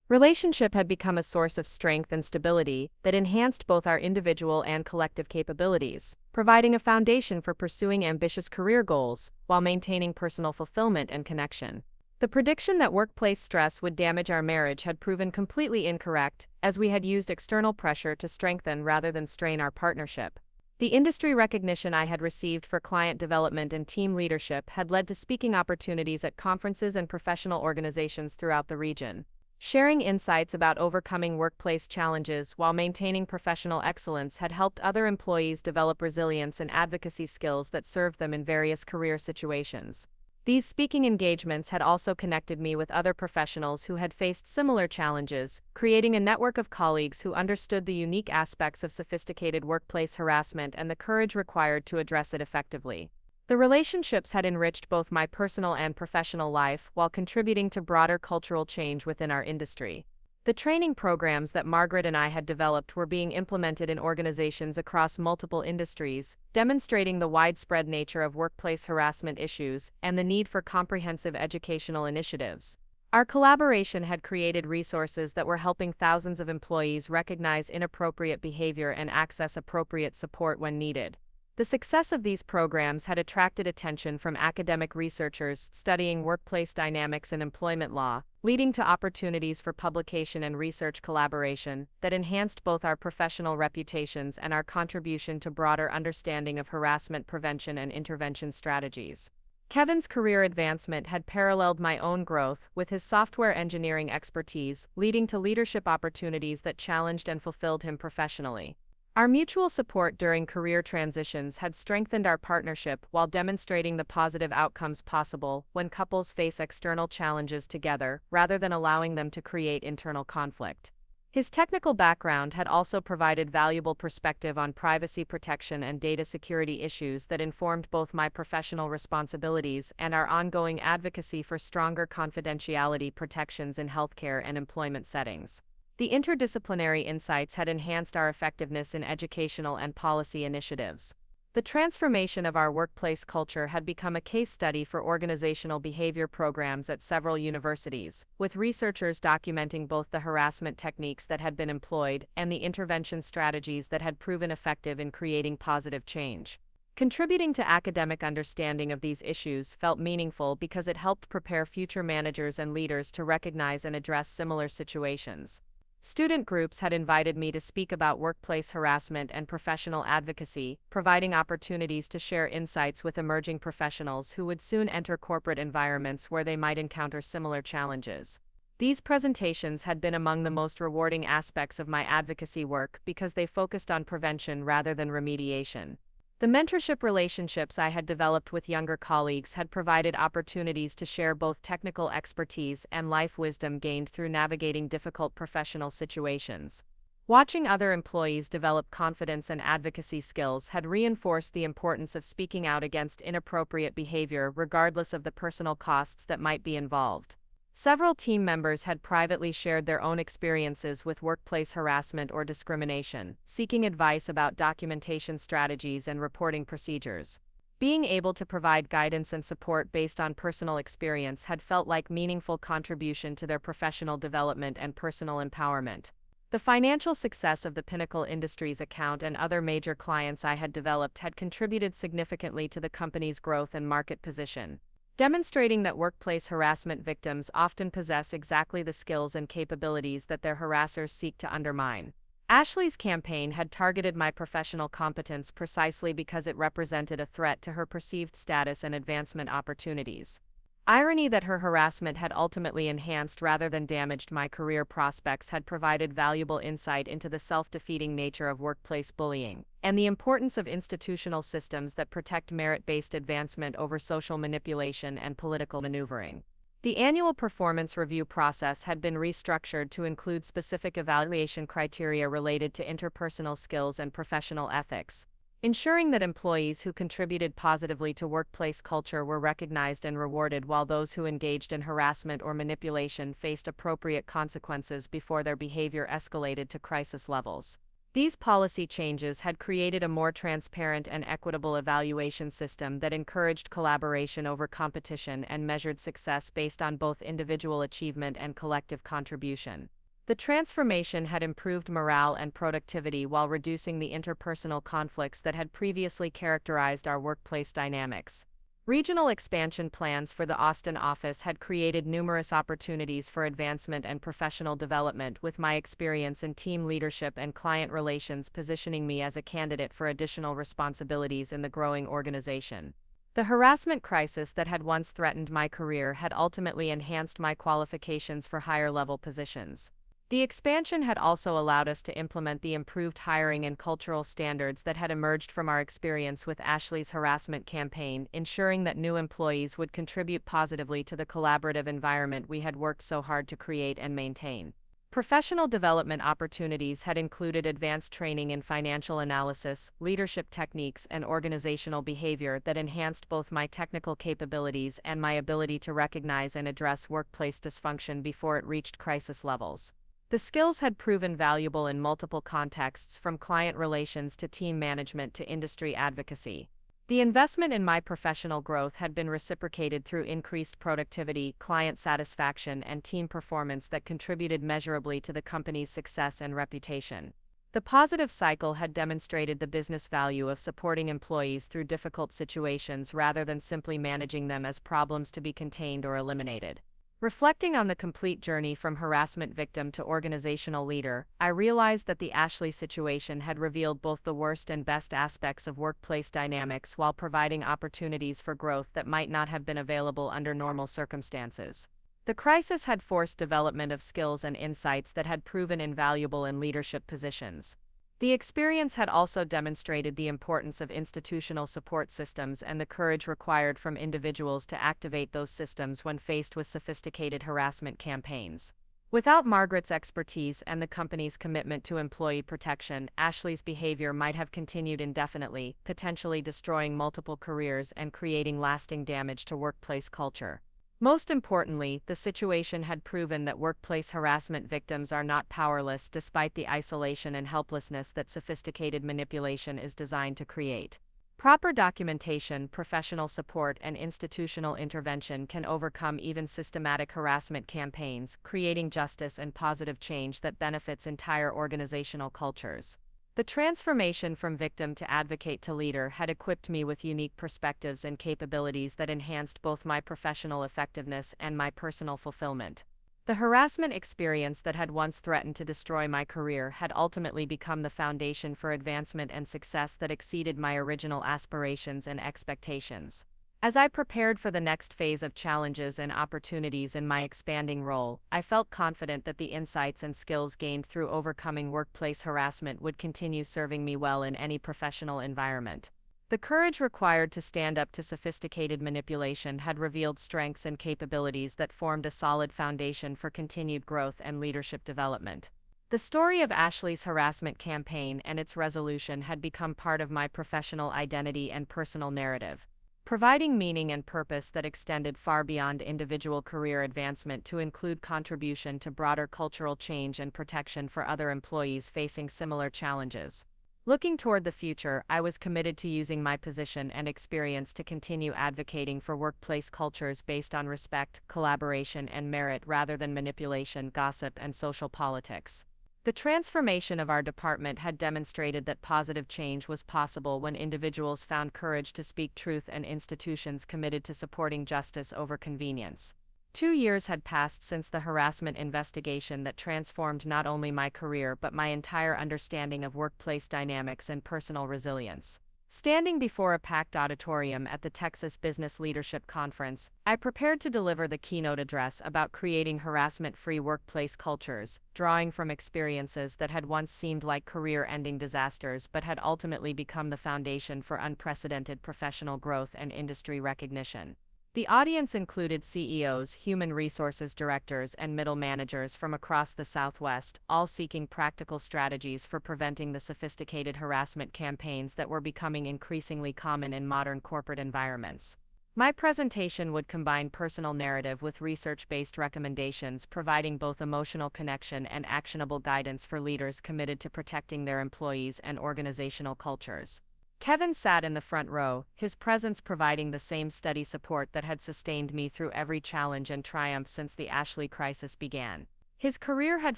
Relationship had become a source of strength and stability that enhanced both our individual and collective capabilities, providing a foundation for pursuing ambitious career goals while maintaining personal fulfillment and connection. The prediction that workplace stress would damage our marriage had proven completely incorrect, as we had used external pressure to strengthen rather than strain our partnership. The industry recognition I had received for client development and team leadership had led to speaking opportunities at conferences and professional organizations throughout the region. Sharing insights about overcoming workplace challenges while maintaining professional excellence had helped other employees develop resilience and advocacy skills that served them in various career situations. These speaking engagements had also connected me with other professionals who had faced similar challenges, creating a network of colleagues who understood the unique aspects of sophisticated workplace harassment and the courage required to address it effectively. The relationships had enriched both my personal and professional life while contributing to broader cultural change within our industry. The training programs that Margaret and I had developed were being implemented in organizations across multiple industries, demonstrating the widespread nature of workplace harassment issues and the need for comprehensive educational initiatives. Our collaboration had created resources that were helping thousands of employees recognize inappropriate behavior and access appropriate support when needed. The success of these programs had attracted attention from academic researchers studying workplace dynamics and employment law, leading to opportunities for publication and research collaboration that enhanced both our professional reputations and our contribution to broader understanding of harassment prevention and intervention strategies. Kevin's career advancement had paralleled my own growth, with his software engineering expertise leading to leadership opportunities that challenged and fulfilled him professionally. Our mutual support during career transitions had strengthened our partnership while demonstrating the positive outcomes possible when couples face external challenges together rather than allowing them to create internal conflict. His technical background had also provided valuable perspective on privacy protection and data security issues that informed both my professional responsibilities and our ongoing advocacy for stronger confidentiality protections in healthcare and employment settings. The interdisciplinary insights had enhanced our effectiveness in educational and policy initiatives. The transformation of our workplace culture had become a case study for organizational behavior programs at several universities, with researchers documenting both the harassment techniques that had been employed and the intervention strategies that had proven effective in creating positive change. Contributing to academic understanding of these issues felt meaningful because it helped prepare future managers and leaders to recognize and address similar situations. Student groups had invited me to speak about workplace harassment and professional advocacy, providing opportunities to share insights with emerging professionals who would soon enter corporate environments where they might encounter similar challenges. These presentations had been among the most rewarding aspects of my advocacy work because they focused on prevention rather than remediation. The mentorship relationships I had developed with younger colleagues had provided opportunities to share both technical expertise and life wisdom gained through navigating difficult professional situations. Watching other employees develop confidence and advocacy skills had reinforced the importance of speaking out against inappropriate behavior regardless of the personal costs that might be involved. Several team members had privately shared their own experiences with workplace harassment or discrimination, seeking advice about documentation strategies and reporting procedures. Being able to provide guidance and support based on personal experience had felt like meaningful contribution to their professional development and personal empowerment. The financial success of the Pinnacle Industries account and other major clients I had developed had contributed significantly to the company's growth and market position, demonstrating that workplace harassment victims often possess exactly the skills and capabilities that their harassers seek to undermine. Ashley's campaign had targeted my professional competence precisely because it represented a threat to her perceived status and advancement opportunities. Irony that her harassment had ultimately enhanced rather than damaged my career prospects had provided valuable insight into the self-defeating nature of workplace bullying, and the importance of institutional systems that protect merit-based advancement over social manipulation and political maneuvering. The annual performance review process had been restructured to include specific evaluation criteria related to interpersonal skills and professional ethics, ensuring that employees who contributed positively to workplace culture were recognized and rewarded while those who engaged in harassment or manipulation faced appropriate consequences before their behavior escalated to crisis levels. These policy changes had created a more transparent and equitable evaluation system that encouraged collaboration over competition and measured success based on both individual achievement and collective contribution. The transformation had improved morale and productivity while reducing the interpersonal conflicts that had previously characterized our workplace dynamics. Regional expansion plans for the Austin office had created numerous opportunities for advancement and professional development, with my experience in team leadership and client relations positioning me as a candidate for additional responsibilities in the growing organization. The harassment crisis that had once threatened my career had ultimately enhanced my qualifications for higher-level positions. The expansion had also allowed us to implement the improved hiring and cultural standards that had emerged from our experience with Ashley's harassment campaign, ensuring that new employees would contribute positively to the collaborative environment we had worked so hard to create and maintain. Professional development opportunities had included advanced training in financial analysis, leadership techniques, and organizational behavior that enhanced both my technical capabilities and my ability to recognize and address workplace dysfunction before it reached crisis levels. The skills had proven valuable in multiple contexts, from client relations to team management to industry advocacy. The investment in my professional growth had been reciprocated through increased productivity, client satisfaction, and team performance that contributed measurably to the company's success and reputation. The positive cycle had demonstrated the business value of supporting employees through difficult situations rather than simply managing them as problems to be contained or eliminated. Reflecting on the complete journey from harassment victim to organizational leader, I realized that the Ashley situation had revealed both the worst and best aspects of workplace dynamics while providing opportunities for growth that might not have been available under normal circumstances. The crisis had forced development of skills and insights that had proven invaluable in leadership positions. The experience had also demonstrated the importance of institutional support systems and the courage required from individuals to activate those systems when faced with sophisticated harassment campaigns. Without Margaret's expertise and the company's commitment to employee protection, Ashley's behavior might have continued indefinitely, potentially destroying multiple careers and creating lasting damage to workplace culture. Most importantly, the situation had proven that workplace harassment victims are not powerless despite the isolation and helplessness that sophisticated manipulation is designed to create. Proper documentation, professional support, and institutional intervention can overcome even systematic harassment campaigns, creating justice and positive change that benefits entire organizational cultures. The transformation from victim to advocate to leader had equipped me with unique perspectives and capabilities that enhanced both my professional effectiveness and my personal fulfillment. The harassment experience that had once threatened to destroy my career had ultimately become the foundation for advancement and success that exceeded my original aspirations and expectations. As I prepared for the next phase of challenges and opportunities in my expanding role, I felt confident that the insights and skills gained through overcoming workplace harassment would continue serving me well in any professional environment. The courage required to stand up to sophisticated manipulation had revealed strengths and capabilities that formed a solid foundation for continued growth and leadership development. The story of Ashley's harassment campaign and its resolution had become part of my professional identity and personal narrative, providing meaning and purpose that extended far beyond individual career advancement to include contribution to broader cultural change and protection for other employees facing similar challenges. Looking toward the future, I was committed to using my position and experience to continue advocating for workplace cultures based on respect, collaboration, and merit rather than manipulation, gossip, and social politics. The transformation of our department had demonstrated that positive change was possible when individuals found courage to speak truth and institutions committed to supporting justice over convenience. 2 years had passed since the harassment investigation that transformed not only my career but my entire understanding of workplace dynamics and personal resilience. Standing before a packed auditorium at the Texas Business Leadership Conference, I prepared to deliver the keynote address about creating harassment-free workplace cultures, drawing from experiences that had once seemed like career-ending disasters but had ultimately become the foundation for unprecedented professional growth and industry recognition. The audience included CEOs, human resources directors, and middle managers from across the Southwest, all seeking practical strategies for preventing the sophisticated harassment campaigns that were becoming increasingly common in modern corporate environments. My presentation would combine personal narrative with research-based recommendations, providing both emotional connection and actionable guidance for leaders committed to protecting their employees and organizational cultures. Kevin sat in the front row, his presence providing the same steady support that had sustained me through every challenge and triumph since the Ashley crisis began. His career had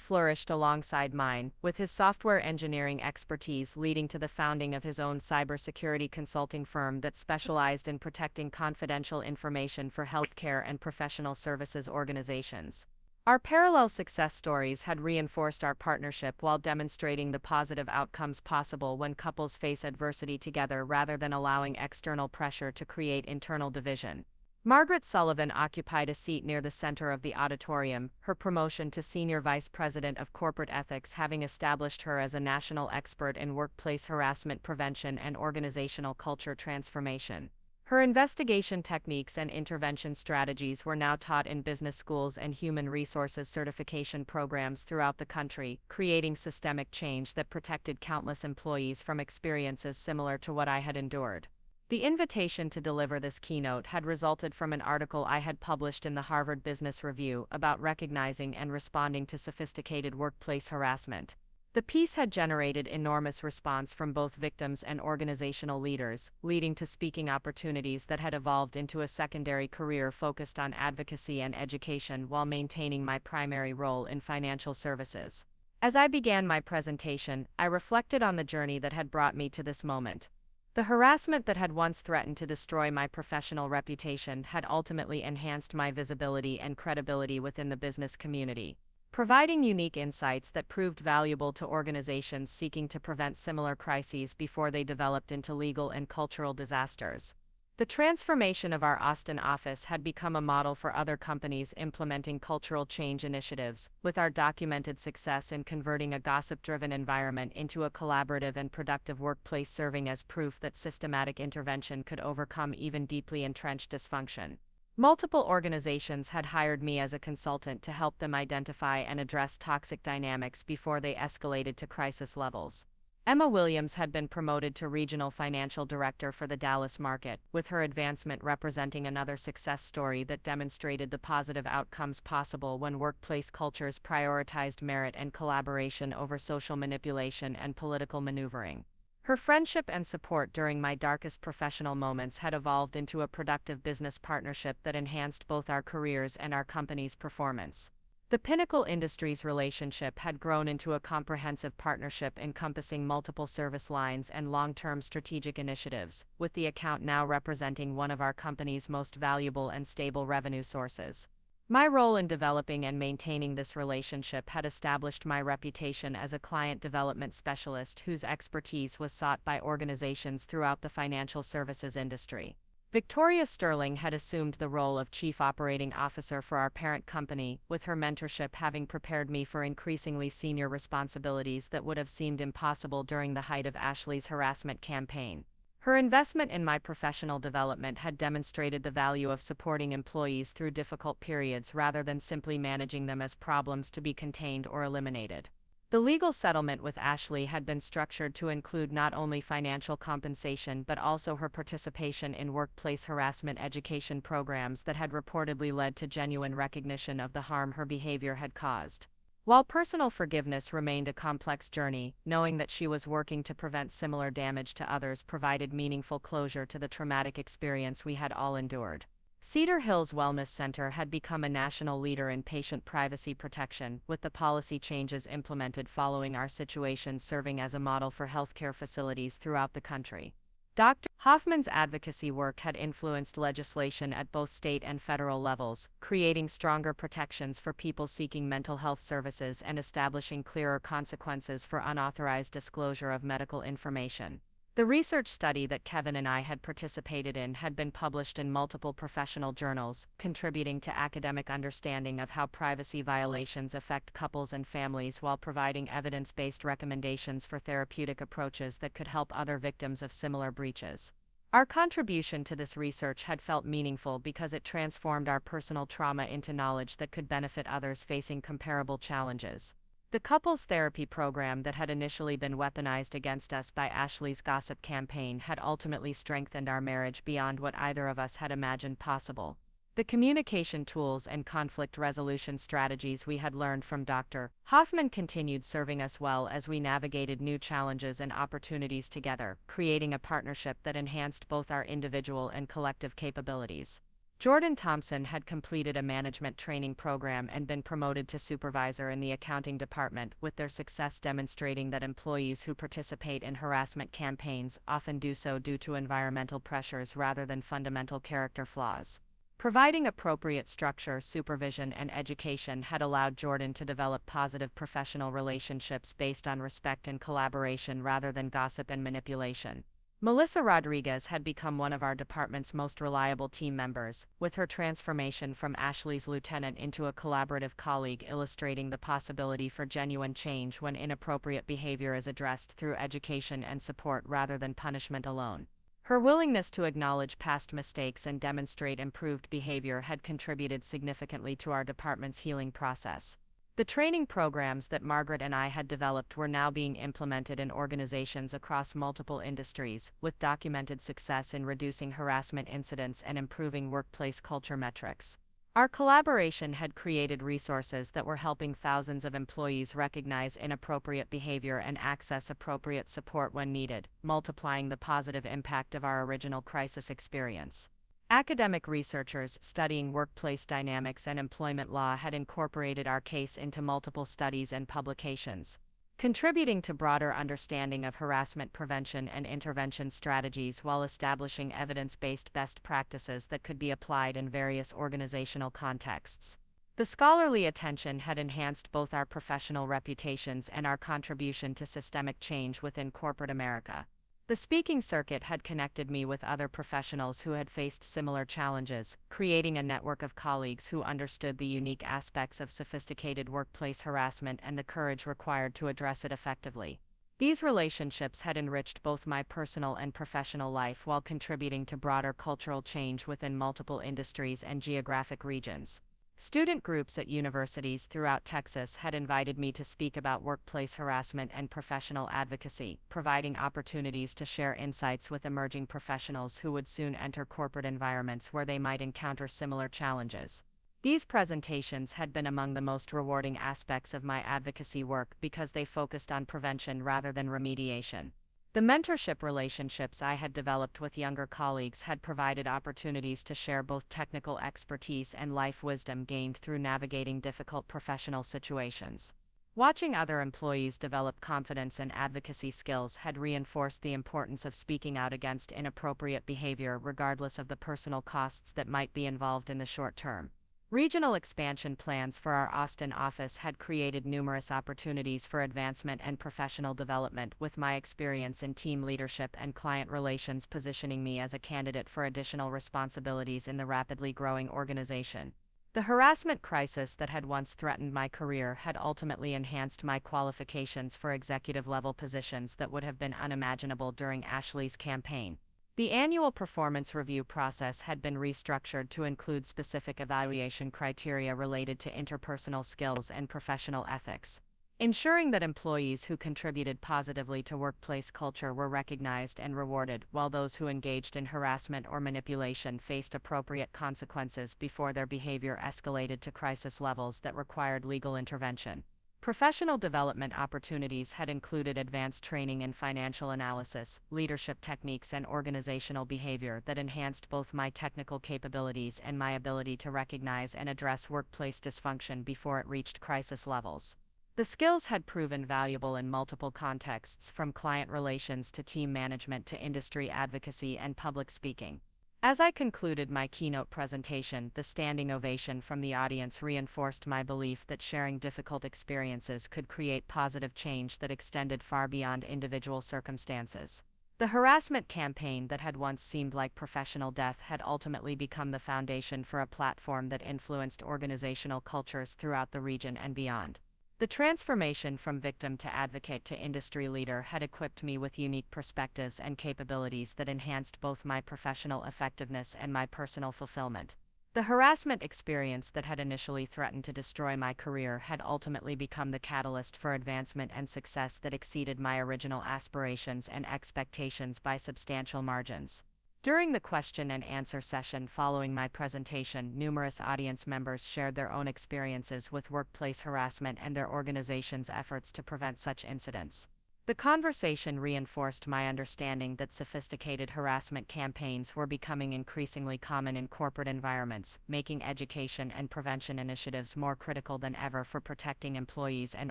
flourished alongside mine, with his software engineering expertise leading to the founding of his own cybersecurity consulting firm that specialized in protecting confidential information for healthcare and professional services organizations. Our parallel success stories had reinforced our partnership while demonstrating the positive outcomes possible when couples face adversity together rather than allowing external pressure to create internal division. Margaret Sullivan occupied a seat near the center of the auditorium, her promotion to Senior Vice President of Corporate Ethics having established her as a national expert in workplace harassment prevention and organizational culture transformation. Her investigation techniques and intervention strategies were now taught in business schools and human resources certification programs throughout the country, creating systemic change that protected countless employees from experiences similar to what I had endured. The invitation to deliver this keynote had resulted from an article I had published in the Harvard Business Review about recognizing and responding to sophisticated workplace harassment. The piece had generated enormous response from both victims and organizational leaders, leading to speaking opportunities that had evolved into a secondary career focused on advocacy and education while maintaining my primary role in financial services. As I began my presentation, I reflected on the journey that had brought me to this moment. The harassment that had once threatened to destroy my professional reputation had ultimately enhanced my visibility and credibility within the business community, providing unique insights that proved valuable to organizations seeking to prevent similar crises before they developed into legal and cultural disasters. The transformation of our Austin office had become a model for other companies implementing cultural change initiatives, with our documented success in converting a gossip-driven environment into a collaborative and productive workplace serving as proof that systematic intervention could overcome even deeply entrenched dysfunction. Multiple organizations had hired me as a consultant to help them identify and address toxic dynamics before they escalated to crisis levels. Emma Williams had been promoted to Regional Financial Director for the Dallas market, with her advancement representing another success story that demonstrated the positive outcomes possible when workplace cultures prioritized merit and collaboration over social manipulation and political maneuvering. Her friendship and support during my darkest professional moments had evolved into a productive business partnership that enhanced both our careers and our company's performance. The Pinnacle Industries relationship had grown into a comprehensive partnership encompassing multiple service lines and long-term strategic initiatives, with the account now representing one of our company's most valuable and stable revenue sources. My role in developing and maintaining this relationship had established my reputation as a client development specialist whose expertise was sought by organizations throughout the financial services industry. Victoria Sterling had assumed the role of Chief Operating Officer for our parent company, with her mentorship having prepared me for increasingly senior responsibilities that would have seemed impossible during the height of Ashley's harassment campaign. Her investment in my professional development had demonstrated the value of supporting employees through difficult periods rather than simply managing them as problems to be contained or eliminated. The legal settlement with Ashley had been structured to include not only financial compensation but also her participation in workplace harassment education programs that had reportedly led to genuine recognition of the harm her behavior had caused. While personal forgiveness remained a complex journey, knowing that she was working to prevent similar damage to others provided meaningful closure to the traumatic experience we had all endured. Cedar Hills Wellness Center had become a national leader in patient privacy protection, with the policy changes implemented following our situation serving as a model for healthcare facilities throughout the country. Dr. Hoffman's advocacy work had influenced legislation at both state and federal levels, creating stronger protections for people seeking mental health services and establishing clearer consequences for unauthorized disclosure of medical information. The research study that Kevin and I had participated in had been published in multiple professional journals, contributing to academic understanding of how privacy violations affect couples and families while providing evidence-based recommendations for therapeutic approaches that could help other victims of similar breaches. Our contribution to this research had felt meaningful because it transformed our personal trauma into knowledge that could benefit others facing comparable challenges. The couples therapy program that had initially been weaponized against us by Ashley's gossip campaign had ultimately strengthened our marriage beyond what either of us had imagined possible. The communication tools and conflict resolution strategies we had learned from Dr. Hoffman continued serving us well as we navigated new challenges and opportunities together, creating a partnership that enhanced both our individual and collective capabilities. Jordan Thompson had completed a management training program and been promoted to supervisor in the accounting department, with their success demonstrating that employees who participate in harassment campaigns often do so due to environmental pressures rather than fundamental character flaws. Providing appropriate structure, supervision, and education had allowed Jordan to develop positive professional relationships based on respect and collaboration rather than gossip and manipulation. Melissa Rodriguez had become one of our department's most reliable team members, with her transformation from Ashley's lieutenant into a collaborative colleague illustrating the possibility for genuine change when inappropriate behavior is addressed through education and support rather than punishment alone. Her willingness to acknowledge past mistakes and demonstrate improved behavior had contributed significantly to our department's healing process. The training programs that Margaret and I had developed were now being implemented in organizations across multiple industries, with documented success in reducing harassment incidents and improving workplace culture metrics. Our collaboration had created resources that were helping thousands of employees recognize inappropriate behavior and access appropriate support when needed, multiplying the positive impact of our original crisis experience. Academic researchers studying workplace dynamics and employment law had incorporated our case into multiple studies and publications, contributing to broader understanding of harassment prevention and intervention strategies while establishing evidence-based best practices that could be applied in various organizational contexts. The scholarly attention had enhanced both our professional reputations and our contribution to systemic change within corporate America. The speaking circuit had connected me with other professionals who had faced similar challenges, creating a network of colleagues who understood the unique aspects of sophisticated workplace harassment and the courage required to address it effectively. These relationships had enriched both my personal and professional life while contributing to broader cultural change within multiple industries and geographic regions. Student groups at universities throughout Texas had invited me to speak about workplace harassment and professional advocacy, providing opportunities to share insights with emerging professionals who would soon enter corporate environments where they might encounter similar challenges. These presentations had been among the most rewarding aspects of my advocacy work because they focused on prevention rather than remediation. The mentorship relationships I had developed with younger colleagues had provided opportunities to share both technical expertise and life wisdom gained through navigating difficult professional situations. Watching other employees develop confidence and advocacy skills had reinforced the importance of speaking out against inappropriate behavior regardless of the personal costs that might be involved in the short term. Regional expansion plans for our Austin office had created numerous opportunities for advancement and professional development, with my experience in team leadership and client relations positioning me as a candidate for additional responsibilities in the rapidly growing organization. The harassment crisis that had once threatened my career had ultimately enhanced my qualifications for executive-level positions that would have been unimaginable during Ashley's campaign. The annual performance review process had been restructured to include specific evaluation criteria related to interpersonal skills and professional ethics, ensuring that employees who contributed positively to workplace culture were recognized and rewarded, while those who engaged in harassment or manipulation faced appropriate consequences before their behavior escalated to crisis levels that required legal intervention. Professional development opportunities had included advanced training in financial analysis, leadership techniques, and organizational behavior that enhanced both my technical capabilities and my ability to recognize and address workplace dysfunction before it reached crisis levels. The skills had proven valuable in multiple contexts, from client relations to team management to industry advocacy and public speaking. As I concluded my keynote presentation, the standing ovation from the audience reinforced my belief that sharing difficult experiences could create positive change that extended far beyond individual circumstances. The harassment campaign that had once seemed like professional death had ultimately become the foundation for a platform that influenced organizational cultures throughout the region and beyond. The transformation from victim to advocate to industry leader had equipped me with unique perspectives and capabilities that enhanced both my professional effectiveness and my personal fulfillment. The harassment experience that had initially threatened to destroy my career had ultimately become the catalyst for advancement and success that exceeded my original aspirations and expectations by substantial margins. During the question and answer session following my presentation, numerous audience members shared their own experiences with workplace harassment and their organization's efforts to prevent such incidents. The conversation reinforced my understanding that sophisticated harassment campaigns were becoming increasingly common in corporate environments, making education and prevention initiatives more critical than ever for protecting employees and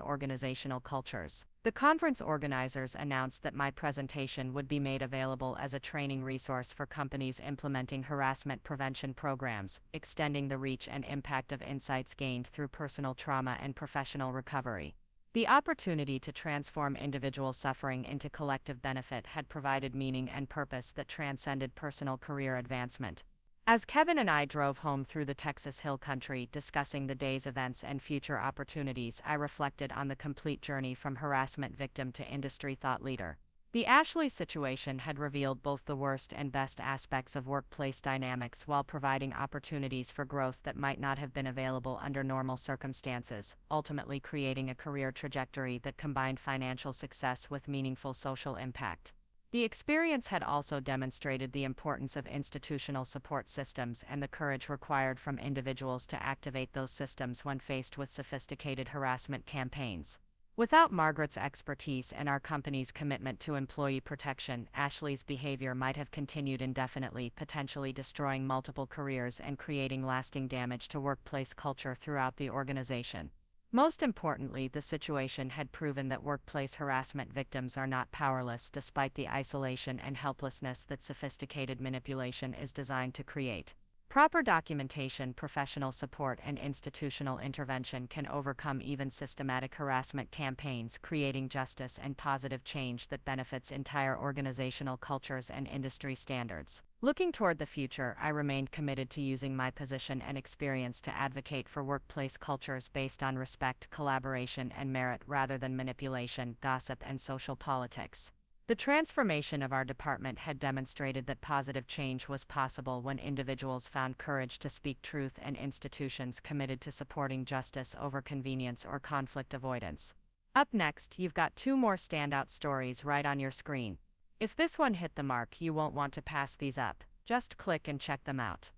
organizational cultures. The conference organizers announced that my presentation would be made available as a training resource for companies implementing harassment prevention programs, extending the reach and impact of insights gained through personal trauma and professional recovery. The opportunity to transform individual suffering into collective benefit had provided meaning and purpose that transcended personal career advancement. As Kevin and I drove home through the Texas Hill Country discussing the day's events and future opportunities, I reflected on the complete journey from harassment victim to industry thought leader. The Ashley situation had revealed both the worst and best aspects of workplace dynamics while providing opportunities for growth that might not have been available under normal circumstances, ultimately creating a career trajectory that combined financial success with meaningful social impact. The experience had also demonstrated the importance of institutional support systems and the courage required from individuals to activate those systems when faced with sophisticated harassment campaigns. Without Margaret's expertise and our company's commitment to employee protection, Ashley's behavior might have continued indefinitely, potentially destroying multiple careers and creating lasting damage to workplace culture throughout the organization. Most importantly, the situation had proven that workplace harassment victims are not powerless despite the isolation and helplessness that sophisticated manipulation is designed to create. Proper documentation, professional support, and institutional intervention can overcome even systematic harassment campaigns, creating justice and positive change that benefits entire organizational cultures and industry standards. Looking toward the future, I remained committed to using my position and experience to advocate for workplace cultures based on respect, collaboration, and merit rather than manipulation, gossip, and social politics. The transformation of our department had demonstrated that positive change was possible when individuals found courage to speak truth and institutions committed to supporting justice over convenience or conflict avoidance. Up next, you've got 2 more standout stories right on your screen. If this one hit the mark, you won't want to pass these up. Just click and check them out.